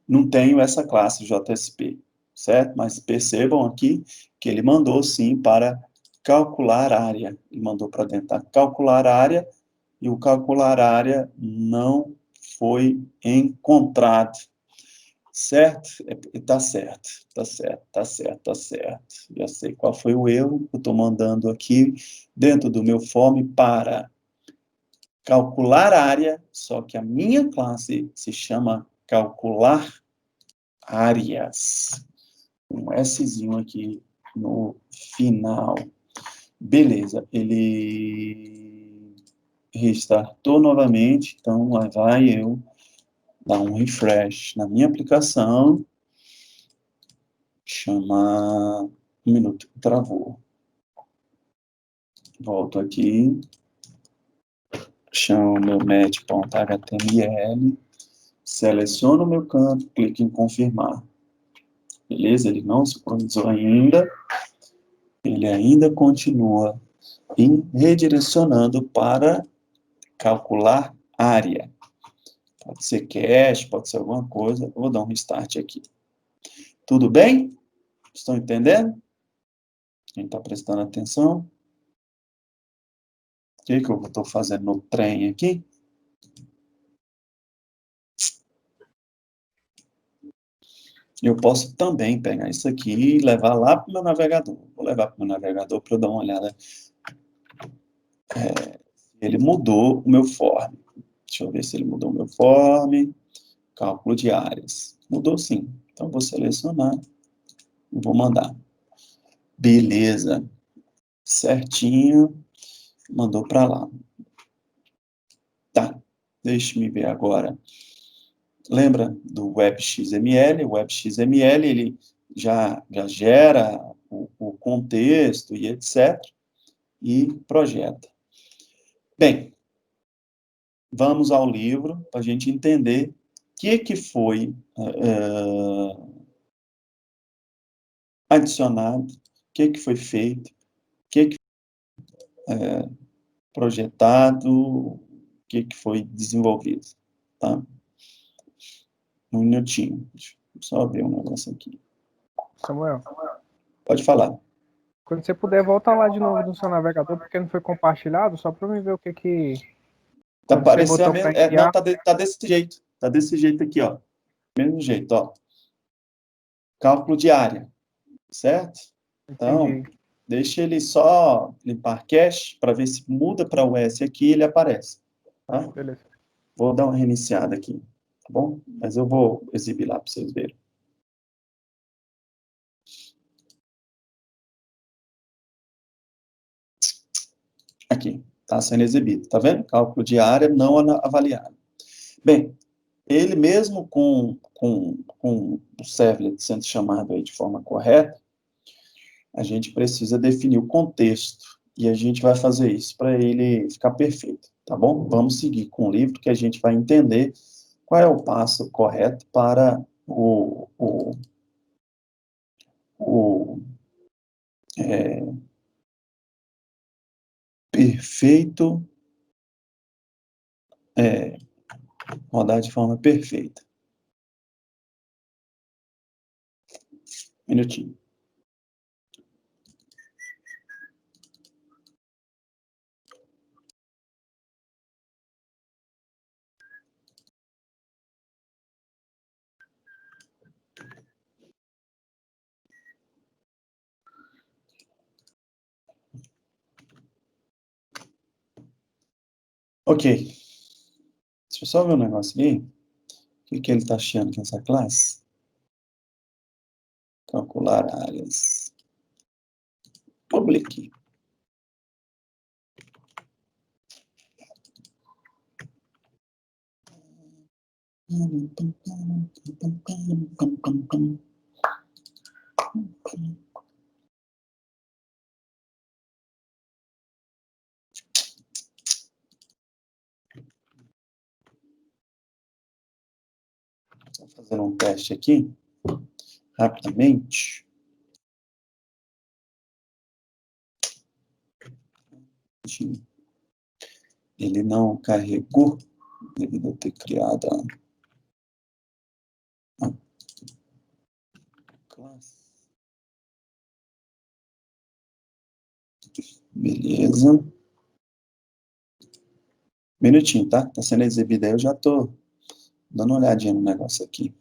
Não tenho essa classe JSP, certo? Mas percebam aqui que ele mandou sim para calcular área. Ele mandou para dentro da calcular área, e o calcular área não foi encontrado. Certo? Tá certo. Já sei qual foi o erro. Eu estou mandando aqui dentro do meu form para calcular área, só que a minha classe se chama calcular áreas. Um Szinho aqui no final. Beleza, ele restartou novamente, então lá vai eu dar um refresh na minha aplicação. Chamar... Um minuto, travou. Volto aqui. Chamo meu match.html. Seleciono o meu campo, clico em confirmar. Beleza? Ele não sincronizou ainda. Ele ainda continua redirecionando para calcular área. Pode ser cache, pode ser alguma coisa. Eu vou dar um restart aqui. Tudo bem? Estão entendendo? Quem está prestando atenção? O que eu estou fazendo no trem aqui? Eu posso também pegar isso aqui e levar lá para o meu navegador. Vou levar para o meu navegador para eu dar uma olhada. Ele mudou o meu form. Deixa eu ver se ele mudou o meu form. Cálculo de áreas. Mudou sim. Então, vou selecionar e vou mandar. Beleza. Certinho. Mandou para lá. Tá. Deixa-me ver agora. Lembra do WebXML? O WebXML, ele já gera o contexto e etc. E projeta. Bem, vamos ao livro para a gente entender o que foi adicionado, o que foi feito, o que projetado, o que foi desenvolvido, tá? Um minutinho, deixa eu só abrir um negócio aqui. Samuel, Pode falar. quando você puder, volta lá de novo no seu navegador, porque não foi compartilhado, só para eu ver o que que... Tá Quando você parecendo, botou para enviar... não, tá desse jeito. Tá desse jeito aqui, ó. Mesmo jeito, ó. Cálculo de área, certo? Então, Entendi. deixa ele só limpar cache para ver se muda para o S aqui e ele aparece. Tá? Beleza. Vou dar uma reiniciada aqui, tá bom? Mas eu vou exibir lá para vocês verem. Aqui, está sendo exibido, tá vendo? Cálculo de área não avaliado. Bem, ele mesmo com o servlet sendo chamado aí de forma correta, a gente precisa definir o contexto, e a gente vai fazer isso para ele ficar perfeito, tá bom? Vamos seguir com o livro, que a gente vai entender qual é o passo correto para o perfeito, rodar de forma perfeita. Minutinho. Ok. Deixa eu só ver um negócio aqui. O que ele está achando que essa classe? Calcular áreas. Public. Vou fazer um teste aqui, rapidamente. Ele não carregou, devido a ter criado a classe. Beleza. Minutinho, tá? Tá sendo exibido aí, eu já tô dando uma olhadinha no negócio aqui.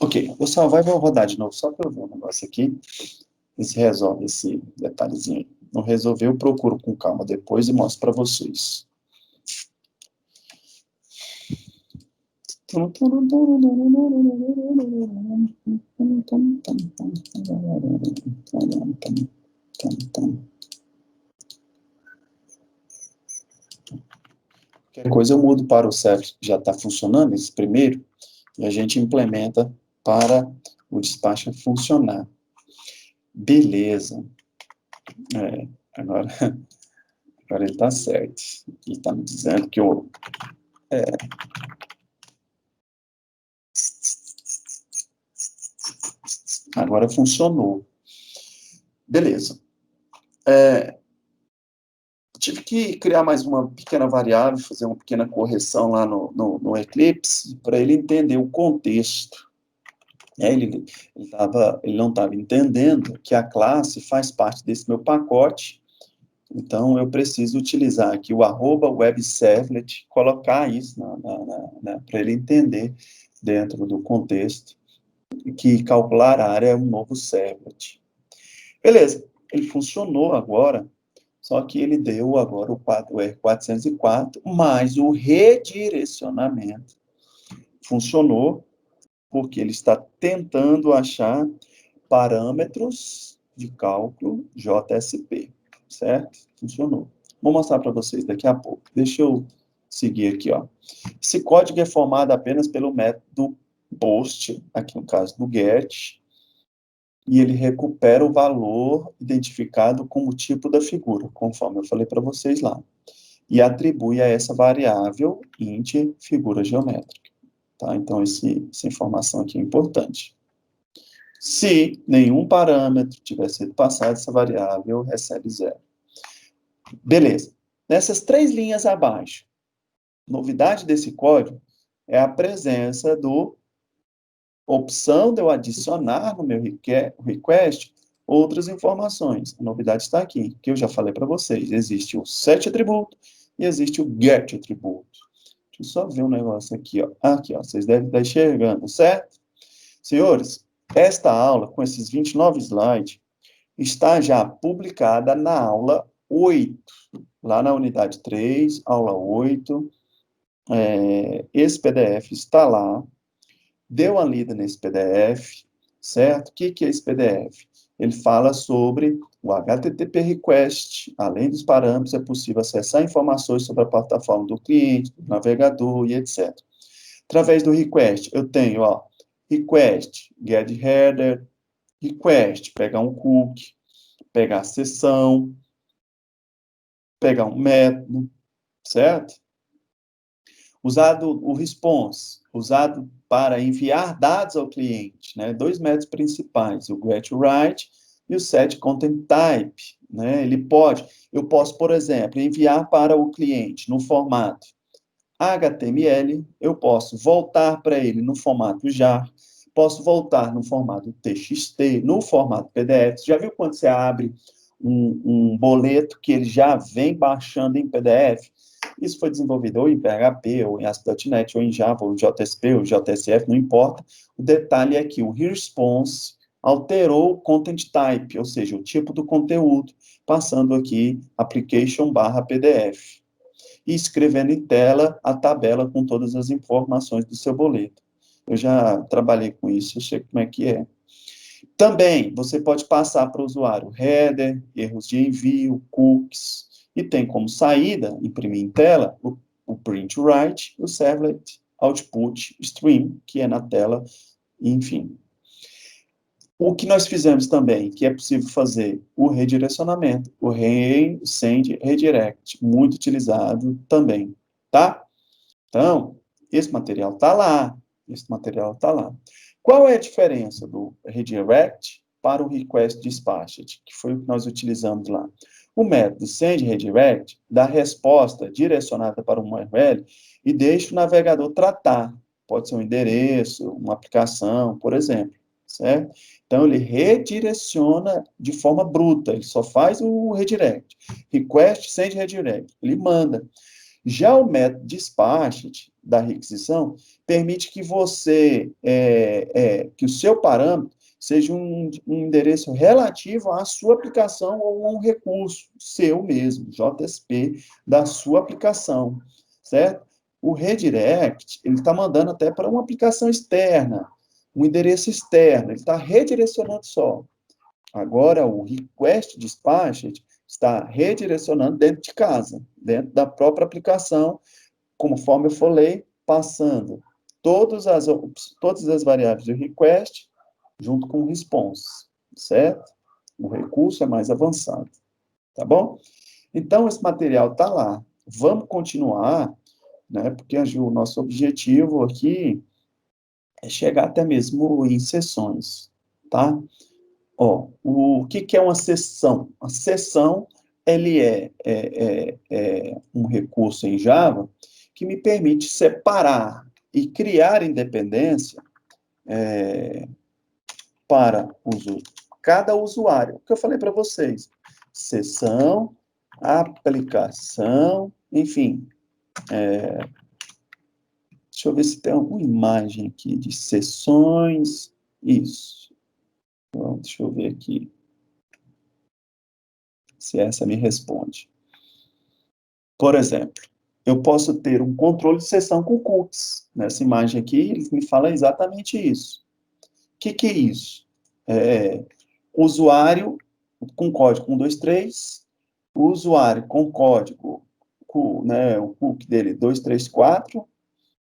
Ok, vou salvar e vou rodar de novo, só para eu ver um negócio aqui. E se resolve esse detalhezinho aí. Não resolveu, eu procuro com calma depois e mostro para vocês. Qualquer coisa eu mudo para o server que já está funcionando, esse primeiro, e a gente implementa para o despacho funcionar. Beleza. Agora ele está certo. Ele está me dizendo que eu... Agora funcionou. Beleza. Tive que criar mais uma pequena variável, fazer uma pequena correção lá no Eclipse, para ele entender o contexto. Ele não estava entendendo que a classe faz parte desse meu pacote, então eu preciso utilizar aqui o @webservlet, colocar isso para ele entender dentro do contexto, que calcular a área é um novo servlet. Beleza, ele funcionou agora, só que ele deu agora o R404, mais o redirecionamento funcionou, porque ele está tentando achar parâmetros de cálculo JSP, certo? Funcionou. Vou mostrar para vocês daqui a pouco. Deixa eu seguir aqui, ó. Esse código é formado apenas pelo método post, aqui no caso do get, e ele recupera o valor identificado como tipo da figura, conforme eu falei para vocês lá, e atribui a essa variável int figura geométrica. Tá? Então, essa informação aqui é importante. Se nenhum parâmetro tiver sido passado, essa variável recebe 0. Beleza. Nessas 3 linhas abaixo, novidade desse código é a presença do opção de eu adicionar no meu request outras informações. A novidade está aqui, que eu já falei para vocês. Existe o set atributo e existe o get atributo. Deixa eu só ver um negócio aqui, ó. Aqui, ó, vocês devem estar enxergando, certo? Senhores, esta aula, com esses 29 slides, está já publicada na aula 8, lá na unidade 3, aula 8. Esse PDF está lá. Dê uma lida nesse PDF, certo? O que é esse PDF? Ele fala sobre o HTTP Request. Além dos parâmetros, é possível acessar informações sobre a plataforma do cliente, do navegador e etc. Através do request, eu tenho, ó, request, get header, request, pegar um cookie, pegar a sessão, pegar um método, certo? Usado o response, usado para enviar dados ao cliente, né? 2 métodos principais, o getWrite e o setContentType, né? Eu posso, por exemplo, enviar para o cliente no formato HTML, eu posso voltar para ele no formato JAR, posso voltar no formato TXT, no formato PDF. Já viu quando você abre um boleto que ele já vem baixando em PDF? Isso foi desenvolvido ou em PHP, ou em ASP.NET, ou em Java, ou em JSP, ou JSF, não importa. O detalhe é que o response, alterou o content type, ou seja, o tipo do conteúdo, passando aqui application/PDF. E escrevendo em tela a tabela com todas as informações do seu boleto. Eu já trabalhei com isso, eu sei como é que é. Também, você pode passar para o usuário header, erros de envio, cookies, e tem como saída, imprimir em tela, o print write, o servlet output stream, que é na tela, enfim. O que nós fizemos também, que é possível fazer o redirecionamento, o send redirect, muito utilizado também, tá? Então, esse material está lá, Qual é a diferença do redirect para o request dispatched, que foi o que nós utilizamos lá? O método send redirect dá resposta direcionada para uma URL e deixa o navegador tratar. Pode ser um endereço, uma aplicação, por exemplo, certo? Então, ele redireciona de forma bruta, ele só faz o redirect. Request, send redirect, ele manda. Já o método dispatched da requisição permite que você, que o seu parâmetro seja um endereço relativo à sua aplicação ou a um recurso seu mesmo, JSP, da sua aplicação, certo? O redirect, ele está mandando até para uma aplicação externa, um endereço externo, ele está redirecionando só. Agora, o request dispatched está redirecionando dentro de casa, dentro da própria aplicação, conforme eu falei, passando todas as variáveis do request junto com o response, certo? O recurso é mais avançado, tá bom? Então, esse material está lá. Vamos continuar, né? Porque o nosso objetivo aqui é chegar até mesmo em sessões, tá? Ó, o que é uma sessão? A sessão, ele é um recurso em Java que me permite separar e criar independência para cada usuário. O que eu falei para vocês, sessão, aplicação, enfim. Deixa eu ver se tem alguma imagem aqui de sessões. Isso. Então, deixa eu ver aqui se essa me responde. Por exemplo, eu posso ter um controle de sessão com cookies. Nessa imagem aqui, ele me fala exatamente isso. O que é isso? Usuário com código 123, o usuário com código, né, o cookie dele 234,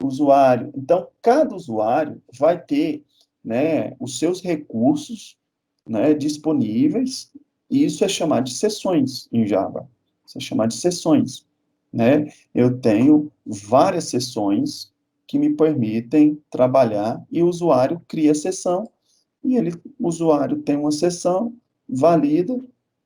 usuário. Então, cada usuário vai ter, né, os seus recursos, né, disponíveis, e isso é chamado de sessões em Java. Isso é chamado de sessões, né? Eu tenho várias sessões que me permitem trabalhar, e o usuário cria a sessão, e o usuário tem uma sessão, valida,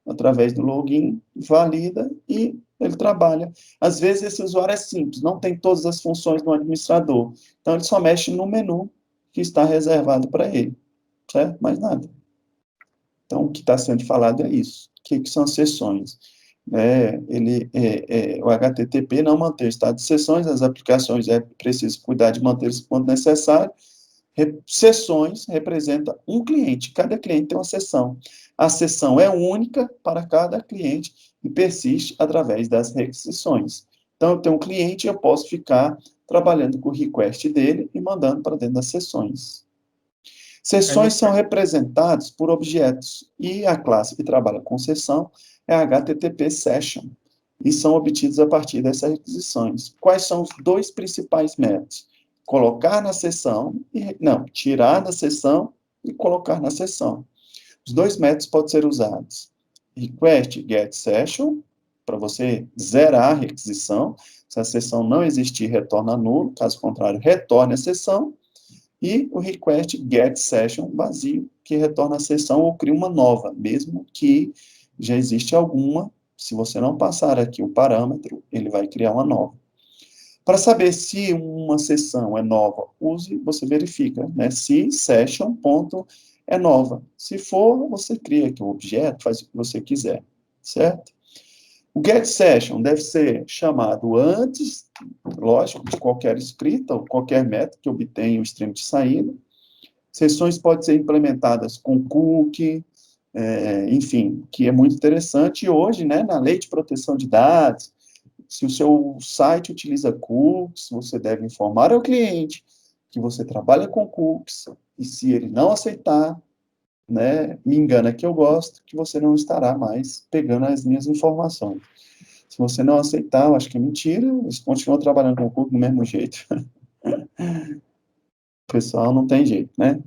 através do login, valida, e ele trabalha. Às vezes, esse usuário é simples, não tem todas as funções no administrador. Então, ele só mexe no menu que está reservado para ele, certo? Mais nada. Então, o que está sendo falado é isso. O que são sessões? O HTTP não mantém o estado de sessões, as aplicações é preciso cuidar de mantê-los quando necessário. Sessões representa um cliente, cada cliente tem uma sessão. A sessão é única para cada cliente e persiste através das requisições. Então, eu tenho um cliente e eu posso ficar trabalhando com o request dele e mandando para dentro das sessões. Sessões são representadas por objetos, e a classe que trabalha com sessão é a HTTP Session, e são obtidos a partir dessas requisições. Quais são os dois principais métodos? Colocar na sessão, tirar da sessão e colocar na sessão. Os dois métodos podem ser usados. Request get session, para você zerar a requisição. Se a sessão não existir, retorna nulo. Caso contrário, retorne a sessão. E o request get session vazio, que retorna a sessão ou cria uma nova, mesmo que já existe alguma. Se você não passar aqui o parâmetro, ele vai criar uma nova. Para saber se uma sessão é nova, você verifica, né? Se session ponto é nova. Se for, você cria aqui um objeto, faz o que você quiser, certo? O get session deve ser chamado antes, lógico, de qualquer escrita ou qualquer método que obtenha o stream de saída. Sessões podem ser implementadas com cookie, enfim, que é muito interessante. E hoje, né, na lei de proteção de dados, se o seu site utiliza cookies, você deve informar ao cliente que você trabalha com cookies, e se ele não aceitar, né, me engana que eu gosto, que você não estará mais pegando as minhas informações. Se você não aceitar, eu acho que é mentira, eles continuam trabalhando com cookies do mesmo jeito. O pessoal não tem jeito, né?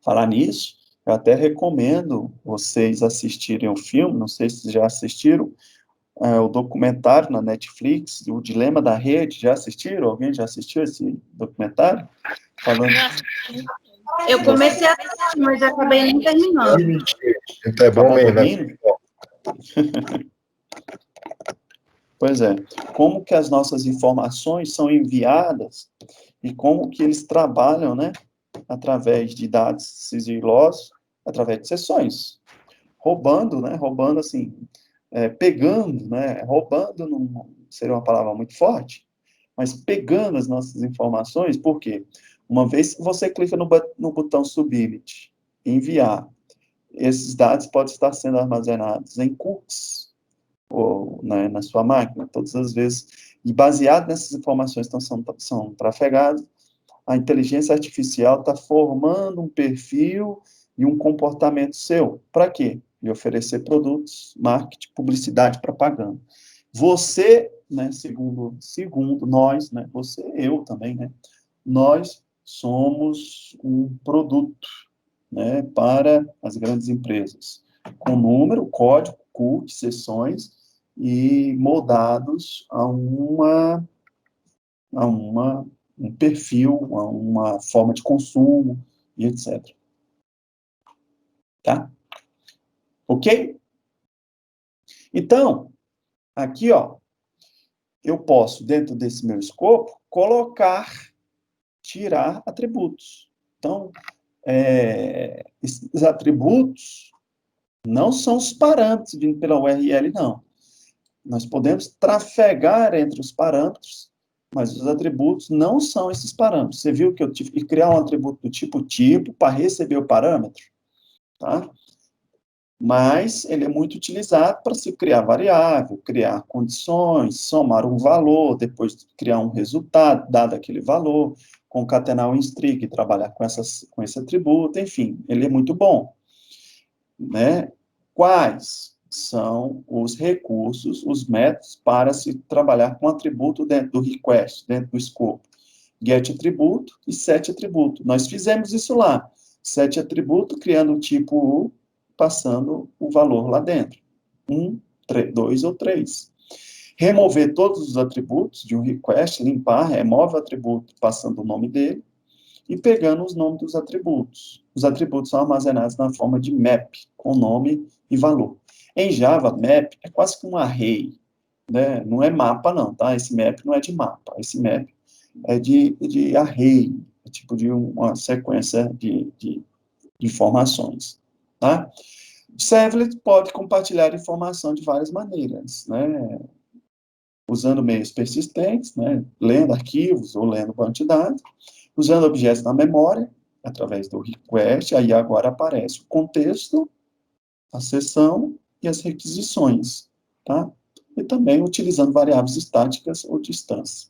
Falar nisso, eu até recomendo vocês assistirem o filme, não sei se já assistiram, o documentário na Netflix, O Dilema da Rede, já assistiram? Alguém já assistiu esse documentário? Falando... Eu comecei a assistir, mas acabei nem terminando. Então é bom mesmo, né? Pois é. Como que as nossas informações são enviadas e como que eles trabalham, né? Através de dados sigilosos, através de sessões. Roubando, né? Roubando, assim, pegando, né? Roubando não seria uma palavra muito forte, mas pegando as nossas informações, por quê? Uma vez que você clica no botão Submit, enviar, esses dados podem estar sendo armazenados em cookies, ou né, na sua máquina, todas as vezes, e baseado nessas informações que são trafegadas, a inteligência artificial está formando um perfil e um comportamento seu. Para quê? E oferecer produtos, marketing, publicidade, propaganda. Você, né, segundo nós, né, você, eu também, né, nós somos um produto, né, para as grandes empresas, com número, código, cookies, sessões, e moldados a um perfil, a uma forma de consumo, e etc. Tá? Ok? Então, aqui, ó, eu posso, dentro desse meu escopo, tirar atributos. Então, esses atributos não são os parâmetros vindo pela URL, não. Nós podemos trafegar entre os parâmetros, mas os atributos não são esses parâmetros. Você viu que eu tive que criar um atributo do tipo para receber o parâmetro? Tá? Mas ele é muito utilizado para se criar variável, criar condições, somar um valor, depois criar um resultado, dado aquele valor, concatenar um string, trabalhar com esse atributo, enfim, ele é muito bom. Né? Quais são os recursos, os métodos para se trabalhar com atributo dentro do request, dentro do escopo? Get atributo e set atributo. Nós fizemos isso lá. Set atributo, criando o tipo U, passando o valor lá dentro. 1, 2 ou 3. Remover todos os atributos de um request, limpar, remove o atributo passando o nome dele e pegando os nomes dos atributos. Os atributos são armazenados na forma de map, com nome e valor. Em Java, map é quase que um array, né? Não é mapa não, tá? Esse map não é de mapa, esse map é de array, é tipo de uma sequência de informações, tá? Servlet pode compartilhar informação de várias maneiras, né? Usando meios persistentes, né? Lendo arquivos ou lendo banco de dados, usando objetos na memória, através do request, aí agora aparece o contexto, a seção e as requisições, tá? E também utilizando variáveis estáticas ou distância.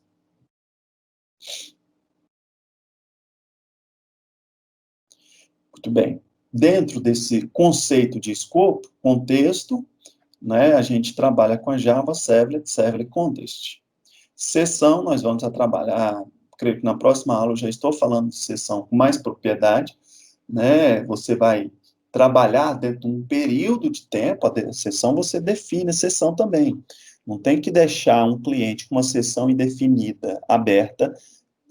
Muito bem. Dentro desse conceito de escopo, contexto, né, a gente trabalha com a Java Servlet Context. Seção, nós vamos trabalhar, creio que na próxima aula eu já estou falando de seção com mais propriedade, né, você vai trabalhar dentro de um período de tempo, a seção você define a seção também. Não tem que deixar um cliente com uma seção indefinida, aberta,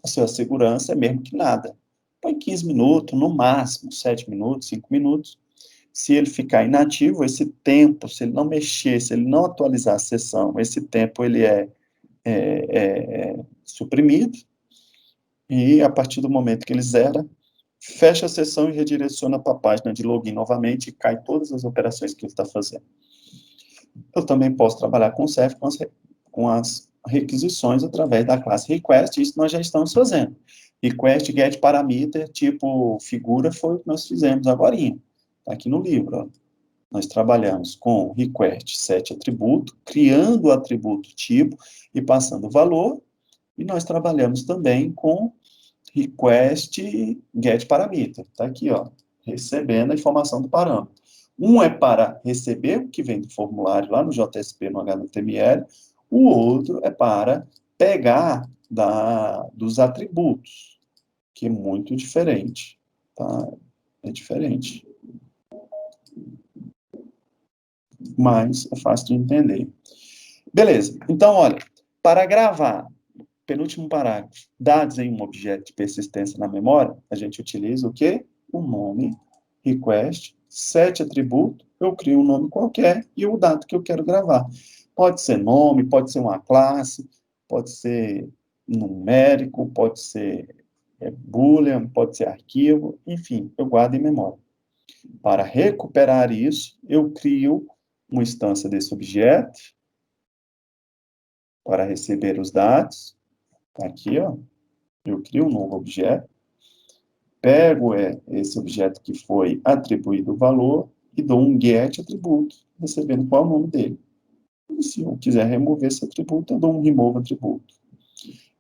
a sua segurança é mesmo que nada. Põe 15 minutos, no máximo, 7 minutos, 5 minutos. Se ele ficar inativo, esse tempo, se ele não mexer, se ele não atualizar a sessão, esse tempo ele é suprimido, e a partir do momento que ele zera, fecha a sessão e redireciona para a página de login novamente e cai todas as operações que ele está fazendo. Eu também posso trabalhar com o server, com as requisições através da classe request, isso nós já estamos fazendo. Request get parameter, tipo figura, foi o que nós fizemos agora. Está aqui no livro. Ó. Nós trabalhamos com request set atributo, criando o atributo tipo e passando o valor. E nós trabalhamos também com request get parameter. Está aqui, ó, recebendo a informação do parâmetro. Um é para receber o que vem do formulário lá no JSP, no HTML. O outro é para pegar dos atributos, que é muito diferente, tá? É diferente. Mas é fácil de entender. Beleza. Então, olha, para gravar, penúltimo parágrafo, dados em um objeto de persistência na memória, a gente utiliza o quê? O nome, request, set atributo, eu crio um nome qualquer e o dado que eu quero gravar. Pode ser nome, pode ser uma classe, pode ser numérico, pode ser boolean, pode ser arquivo, enfim, eu guardo em memória. Para recuperar isso, eu crio uma instância desse objeto para receber os dados. Aqui, ó, eu crio um novo objeto, pego esse objeto que foi atribuído o valor e dou um get atributo, recebendo qual é o nome dele. E se eu quiser remover esse atributo, eu dou um remove atributo.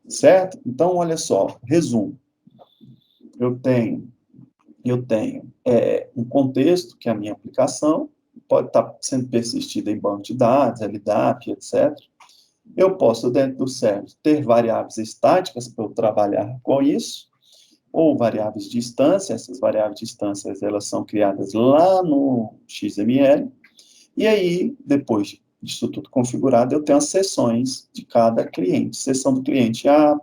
Certo? Então, olha só, resumo. Eu tenho um contexto, que é a minha aplicação, pode estar sendo persistida em banco de dados, LDAP, etc. Eu posso, dentro do service, ter variáveis estáticas para eu trabalhar com isso, ou variáveis de instância. Essas variáveis de instâncias, elas são criadas lá no XML, e aí, depois disso tudo configurado, eu tenho as seções de cada cliente. Seção do cliente A,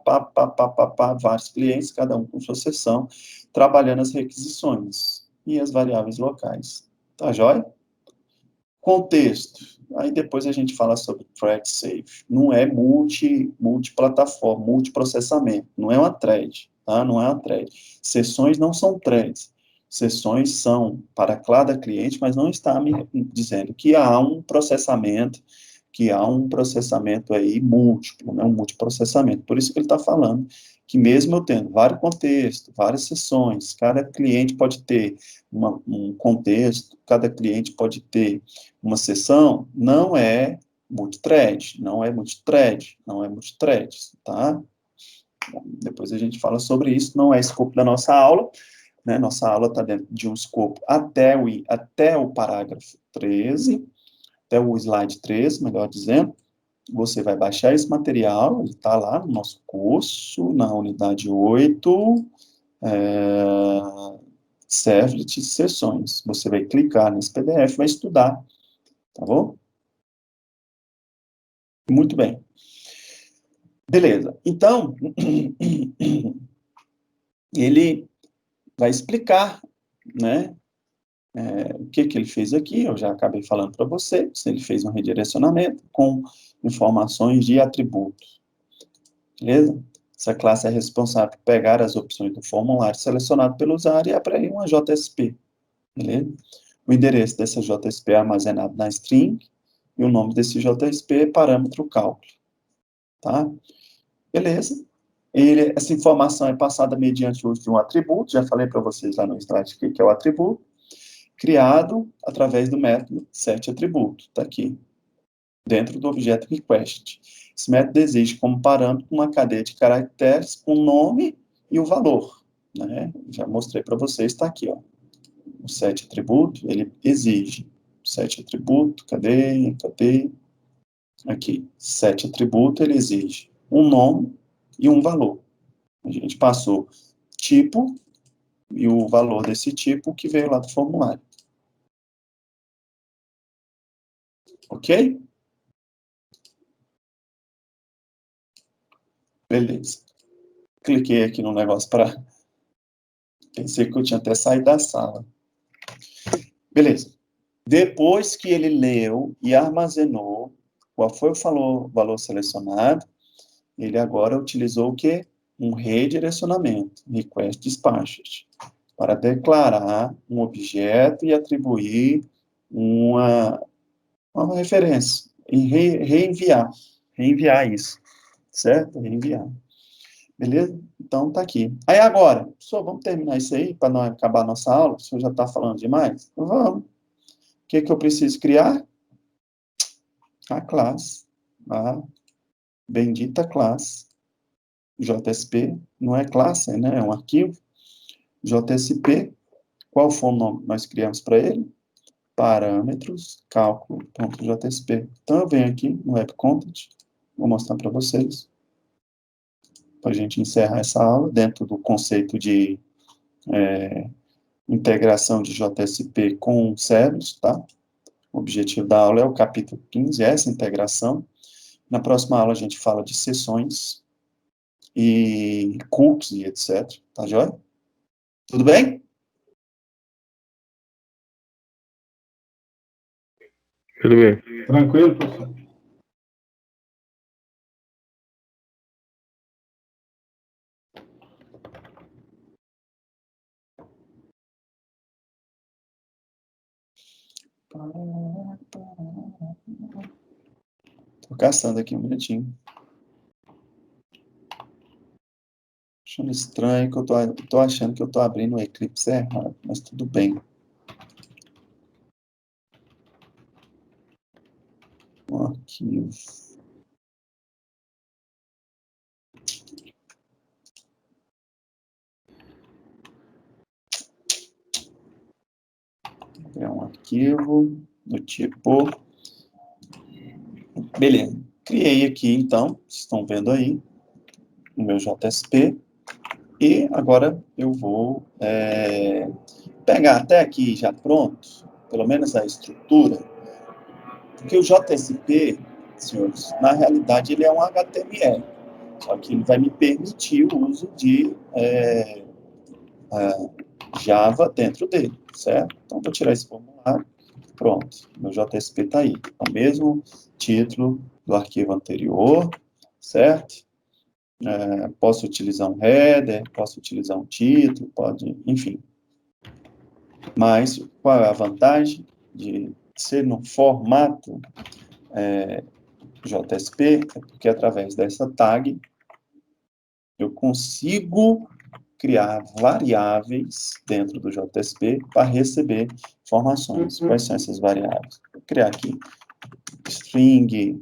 vários clientes, cada um com sua seção, trabalhando as requisições e as variáveis locais. Tá joia? Contexto. Aí depois a gente fala sobre thread safe. Não é multiplataforma, multiprocessamento. Não é uma thread, tá? Não é uma thread. Sessões não são threads. Sessões são para cada cliente, mas não está me dizendo que há um processamento aí múltiplo, né? Um multiprocessamento. Por isso que ele está falando que mesmo eu tendo vários contextos, várias sessões, cada cliente pode ter um contexto, cada cliente pode ter uma sessão, não é multithread, tá? Depois a gente fala sobre isso, não é escopo da nossa aula, né? Nossa aula está dentro de um escopo até o parágrafo 13, até o slide 13, melhor dizendo. Você vai baixar esse material, ele está lá no nosso curso, na unidade 8, Servlet Sessões. Você vai clicar nesse PDF, vai estudar, tá bom? Muito bem. Beleza. Então, ele vai explicar, né, o que ele fez aqui. Eu já acabei falando para vocês. Ele fez um redirecionamento com informações de atributos. Beleza? Essa classe é responsável por pegar as opções do formulário selecionado pelo usuário e atrair uma JSP. Beleza? O endereço dessa JSP é armazenado na string e o nome desse JSP é parâmetro cálculo. Tá? Beleza? Essa informação é passada mediante o uso de um atributo, já falei para vocês lá no slide o que é o atributo, criado através do método setAtributo, está aqui, dentro do objeto request. Esse método exige como parâmetro uma cadeia de caracteres com o nome e o valor, né? Já mostrei para vocês, está aqui, ó. O setAtributo, ele exige setAtributo, cadê? Aqui, setAtributo, ele exige um nome e um valor. A gente passou tipo e o valor desse tipo que veio lá do formulário. Ok? Beleza. Cliquei aqui no negócio para... Pensei que eu tinha até saído da sala. Beleza. Depois que ele leu e armazenou qual foi o valor selecionado, ele agora utilizou o quê? Um redirecionamento, request dispatched, para declarar um objeto e atribuir uma referência, e reenviar isso, certo? Reenviar. Beleza? Então, tá aqui. Aí agora, professor, vamos terminar isso aí, para não acabar a nossa aula? O senhor já está falando demais? Vamos. O que que eu preciso criar? A classe. A bendita classe. JSP não é classe, né? É um arquivo. JSP, qual foi o nome que nós criamos para ele? Parâmetros, cálculo.jsp. Então, eu venho aqui no Web Content, vou mostrar para vocês, para a gente encerrar essa aula, dentro do conceito de integração de JSP com servers, tá? O objetivo da aula é o capítulo 15, essa integração. Na próxima aula a gente fala de sessões e cookies e etc. Tá joia? Tudo bem? Tudo bem. Tranquilo, professor? Tô caçando aqui um minutinho. Achando estranho que eu tô achando que eu tô abrindo o Eclipse errado, mas tudo bem. Um arquivo. É um arquivo do tipo... Beleza. Criei aqui, então, vocês estão vendo aí, o meu JSP. E agora eu vou pegar até aqui já pronto, pelo menos a estrutura, porque o JSP, senhores, na realidade ele é um HTML, só que ele vai me permitir o uso de Java dentro dele, certo? Então, vou tirar esse formulário, pronto, meu JSP está aí, é o mesmo título do arquivo anterior, certo? Posso utilizar um header, posso utilizar um título, pode, enfim. Mas qual é a vantagem de ser no formato JSP? É porque através dessa tag eu consigo criar variáveis dentro do JSP para receber informações. Quais são essas variáveis? Vou criar aqui string,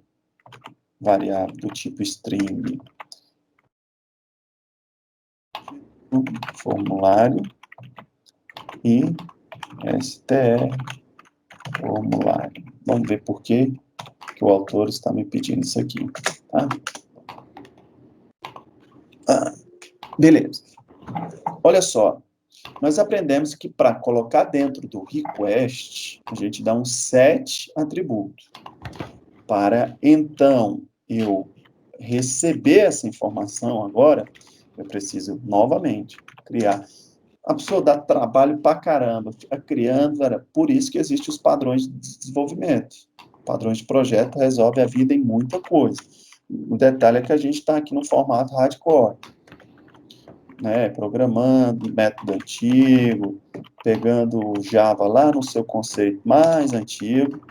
variável do tipo string, formulário e str formulário. Vamos ver por que o autor está me pedindo isso aqui, tá? Beleza. Olha só, nós aprendemos que para colocar dentro do request, a gente dá um set atributo. Para, então, eu receber essa informação agora, eu preciso, novamente, criar. A pessoa dá trabalho pra caramba, fica criando, por isso que existem os padrões de desenvolvimento. Padrões de projeto resolve a vida em muita coisa. O detalhe é que a gente está aqui no formato hardcore, né, programando método antigo, pegando o Java lá no seu conceito mais antigo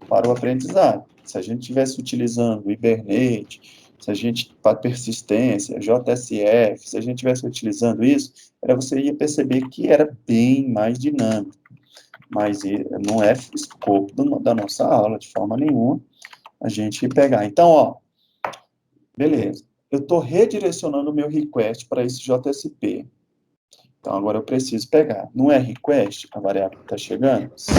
para o aprendizado. Se a gente estivesse utilizando o Hibernate, se a gente, para persistência, JSF, se a gente estivesse utilizando isso, você ia perceber que era bem mais dinâmico. Mas não é escopo da nossa aula, de forma nenhuma, a gente pegar. Então, ó, beleza. Eu estou redirecionando o meu request para esse JSP. Então, agora eu preciso pegar. Não é request, a variável que está chegando? Sim.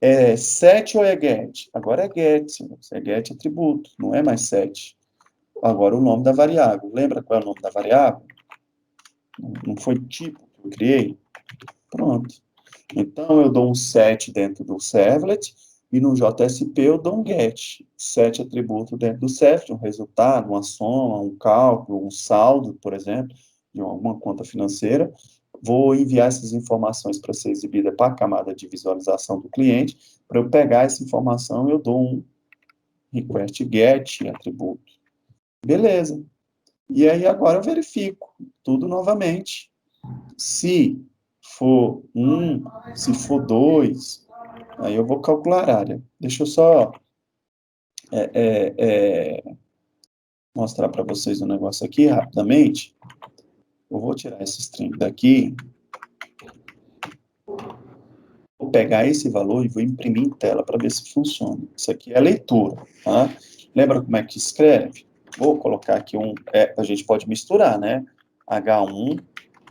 É set ou é get? Agora é get, senhores. É get atributo, não é mais set. Agora o nome da variável. Lembra qual é o nome da variável? Não foi tipo que eu criei? Pronto. Então, eu dou um set dentro do servlet e no JSP eu dou um get. Set atributo dentro do servlet, um resultado, uma soma, um cálculo, um saldo, por exemplo, de uma conta financeira. Vou enviar essas informações para ser exibida para a camada de visualização do cliente. Para eu pegar essa informação, eu dou um request get atributo. Beleza. E aí, agora eu verifico tudo novamente. Se for 1, se for 2, aí eu vou calcular a área. Deixa eu só mostrar para vocês um negócio aqui rapidamente. Eu vou tirar esse string daqui. Vou pegar esse valor e vou imprimir em tela para ver se funciona. Isso aqui é a leitura, tá? Lembra como é que escreve? Vou colocar aqui a gente pode misturar, né? H1,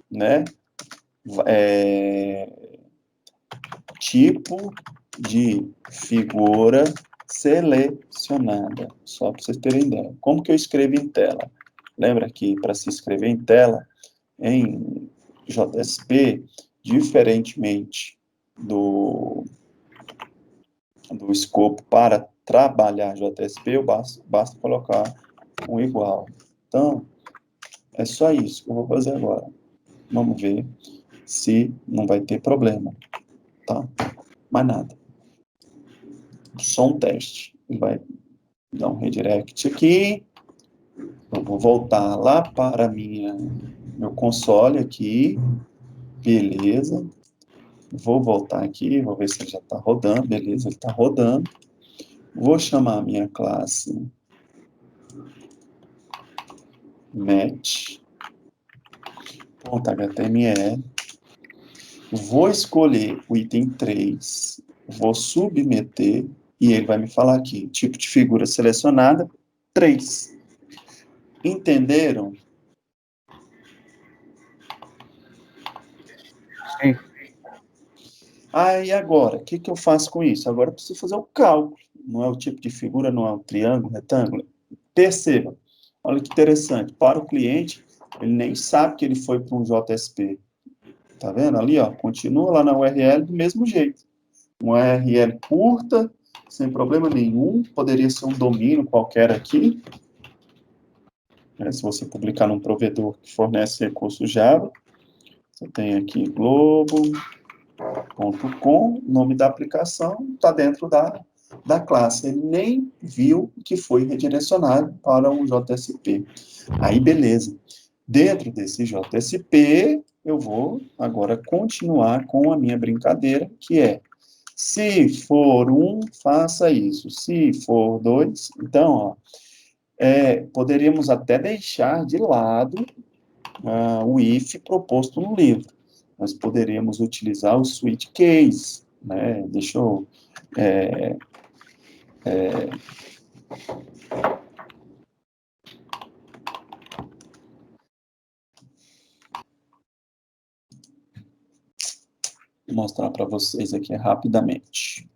né? Tipo de figura selecionada. Só para vocês terem ideia. Como que eu escrevo em tela? Lembra que para se escrever em tela, em JSP, diferentemente do escopo para trabalhar JSP, eu basta colocar um igual. Então, é só isso que eu vou fazer agora. Vamos ver se não vai ter problema, tá? Mais nada. Só um teste. Vai dar um redirect aqui. Eu vou voltar lá para meu console aqui. Beleza. Vou voltar aqui, vou ver se ele já está rodando. Beleza, ele está rodando. Vou chamar a minha classe match.html. Vou escolher o item 3. Vou submeter e ele vai me falar aqui, tipo de figura selecionada, 3. Entenderam? Sim. E agora? O que eu faço com isso? Agora eu preciso fazer o cálculo. Não é o tipo de figura, não é um triângulo, retângulo. Perceba. Olha que interessante. Para o cliente, ele nem sabe que ele foi para um JSP. Tá vendo ali, ó? Continua lá na URL do mesmo jeito. Uma URL curta, sem problema nenhum. Poderia ser um domínio qualquer aqui. Se você publicar num provedor que fornece recursos Java, você tem aqui globo.com, nome da aplicação, está dentro da classe. Ele nem viu que foi redirecionado para um JSP. Aí, beleza. Dentro desse JSP, eu vou agora continuar com a minha brincadeira, que é, se for 1, faça isso. Se for 2, então, ó, poderíamos até deixar de lado o if proposto no livro. Nós poderíamos utilizar o switch case, né? Deixa eu mostrar para vocês aqui rapidamente.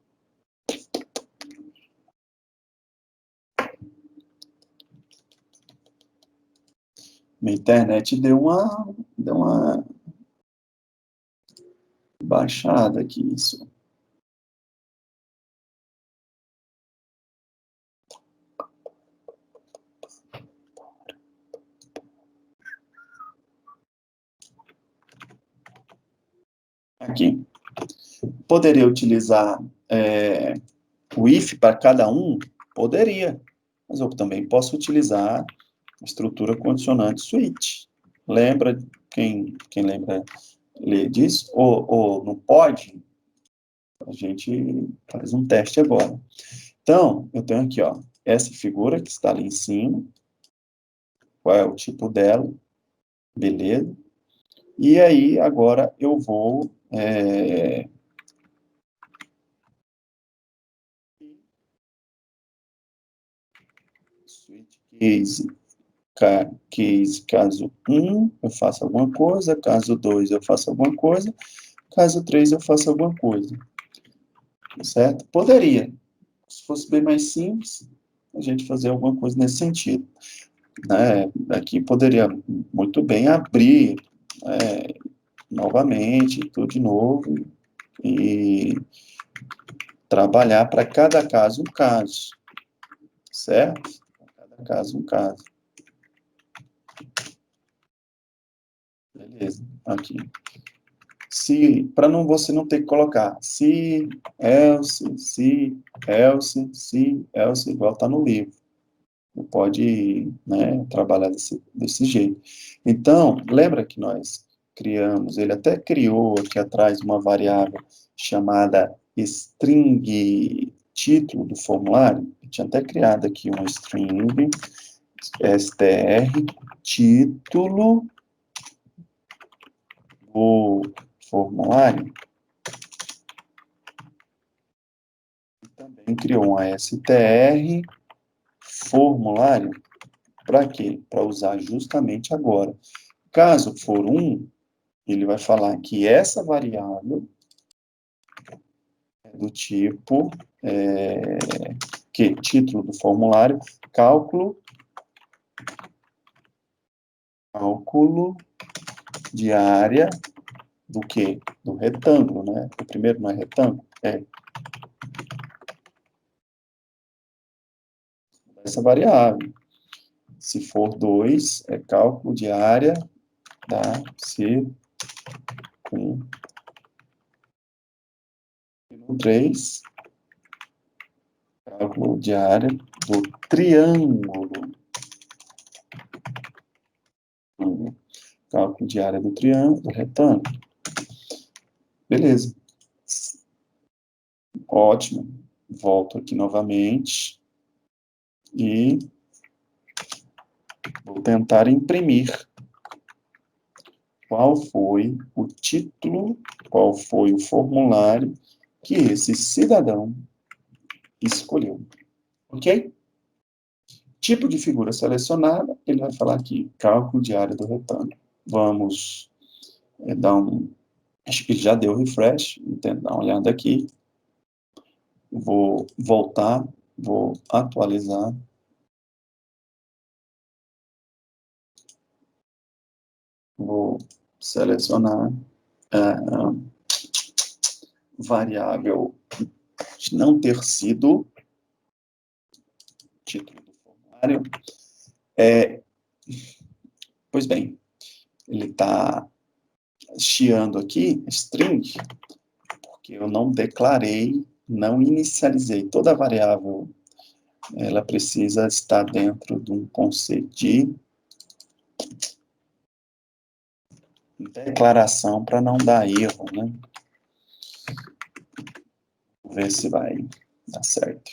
Minha internet deu uma baixada aqui, isso. Aqui. Poderia utilizar o if para cada um? Poderia. Mas eu também posso utilizar a estrutura condicionante switch. Lembra, quem lembra ler disso? Ou não pode? A gente faz um teste agora. Então, eu tenho aqui, ó, essa figura que está ali em cima. Qual é o tipo dela? Beleza. E aí, agora, eu vou... switch case, caso 1, eu faço alguma coisa, caso 2, eu faço alguma coisa, caso 3, eu faço alguma coisa. Certo? Poderia. Se fosse bem mais simples, a gente fazer alguma coisa nesse sentido. Né? Aqui poderia muito bem abrir novamente, tudo de novo, e trabalhar para cada caso um caso. Certo? Para cada caso um caso. Beleza, aqui. Para você não ter que colocar se, else, igual está no livro. Você pode, né, trabalhar desse jeito. Então, lembra que nós criamos, ele até criou aqui atrás uma variável chamada string título do formulário. Eu tinha até criado aqui uma string str título do formulário. Também criou um str formulário. Para quê? Para usar justamente agora. Caso for 1, ele vai falar que essa variável é do tipo título do formulário, cálculo de área do quê? Do retângulo, né? O primeiro não é retângulo? É. Essa variável. Se for 2, é cálculo de área da circunferência. 3, cálculo de área do triângulo. Cálculo de área do triângulo, do retângulo. Beleza. Ótimo. Volto aqui novamente. E vou tentar imprimir. Qual foi o título, qual foi o formulário que esse cidadão escolheu. Ok? Tipo de figura selecionada, ele vai falar aqui, cálculo de área do retângulo. Vamos dar acho que já deu refresh, vou tentar dar uma olhada aqui. Vou voltar, vou atualizar. Vou selecionar a variável de não ter sido título do formulário. Pois bem, ele está chiando aqui, string, porque eu não declarei, não inicializei. Toda variável, ela precisa estar dentro de um conceito de declaração para não dar erro, né? Vou ver se vai dar certo.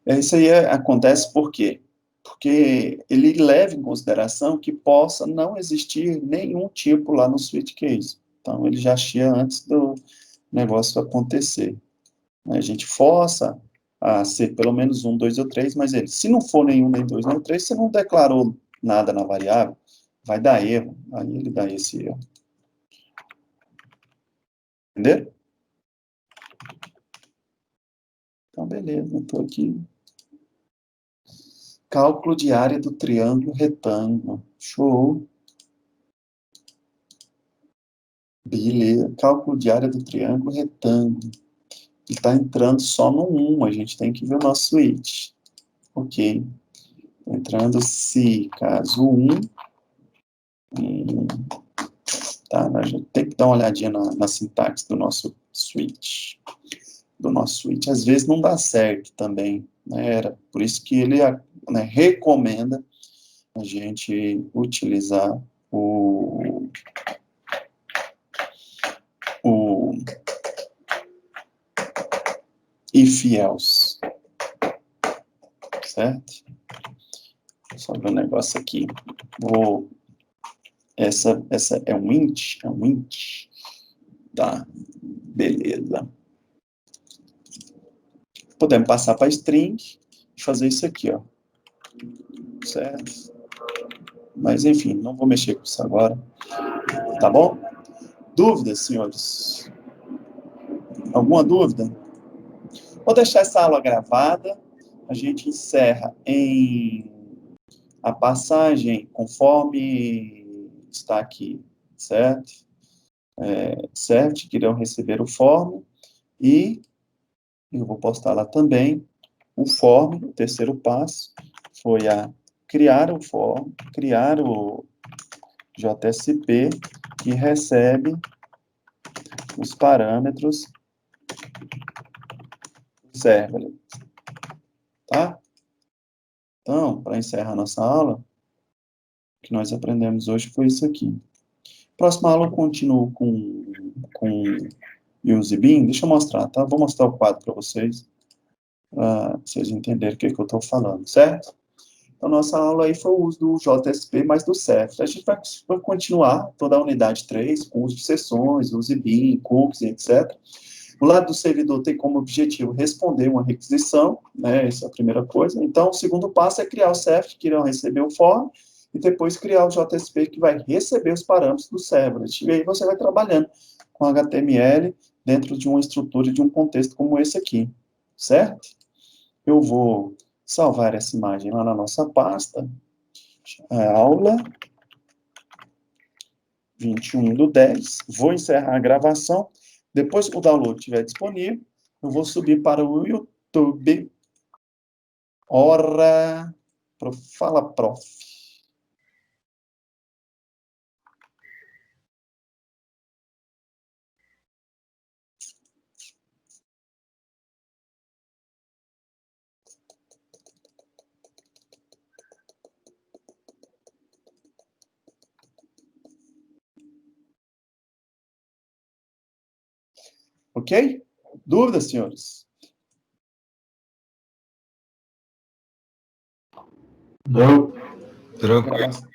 Isso aí acontece por quê? Porque ele leva em consideração que possa não existir nenhum tipo lá no switch case. Então, ele já chia antes do negócio acontecer. A gente força a ser pelo menos 1, 2 ou 3, mas se não for nenhum, nem 2, nem 3, você não declarou nada na variável, vai dar erro. Aí ele dá esse erro. Entendeu? Então, beleza, estou aqui. Cálculo de área do triângulo retângulo. Show. Beleza. Cálculo de área do triângulo retângulo. Ele está entrando só no 1. A gente tem que ver o nosso switch. Ok. Entrando se caso 1. Tá, a gente tem que dar uma olhadinha na sintaxe do nosso switch. Às vezes não dá certo também. Né? Por isso que ele recomenda a gente utilizar o if else, certo? Só ver um negócio aqui. Essa é um int? É um int? Tá, beleza. Podemos passar para string e fazer isso aqui, ó. Certo? Mas, enfim, não vou mexer com isso agora. Tá bom? Dúvidas, senhores? Alguma dúvida? Vou deixar essa aula gravada. A gente encerra em a passagem conforme está aqui, certo? Certo, que irão receber o form e eu vou postar lá também o form, o terceiro passo foi criar o form, criar o JSP que recebe os parâmetros do servlet, tá? Então, para encerrar nossa aula, que nós aprendemos hoje foi isso aqui. Próxima aula eu continuo com use bin. Deixa eu mostrar, tá? Vou mostrar o quadro para vocês, para vocês entenderem o que eu estou falando, certo? Então, nossa aula aí foi o uso do JSP mais do Ceph. A gente vai continuar toda a unidade 3, com uso de sessões, use bin, cookies, etc. O lado do servidor tem como objetivo responder uma requisição, né? Essa é a primeira coisa. Então, o segundo passo é criar o Ceph, que irá receber o form, e depois criar o JSP, que vai receber os parâmetros do servlet. E aí você vai trabalhando com HTML dentro de uma estrutura, de um contexto como esse aqui, certo? Eu vou salvar essa imagem lá na nossa pasta, aula 21/10, vou encerrar a gravação, depois que o download estiver disponível, eu vou subir para o YouTube, Fala Prof. Ok? Dúvidas, senhores? Não. Tranquilo. Gravação.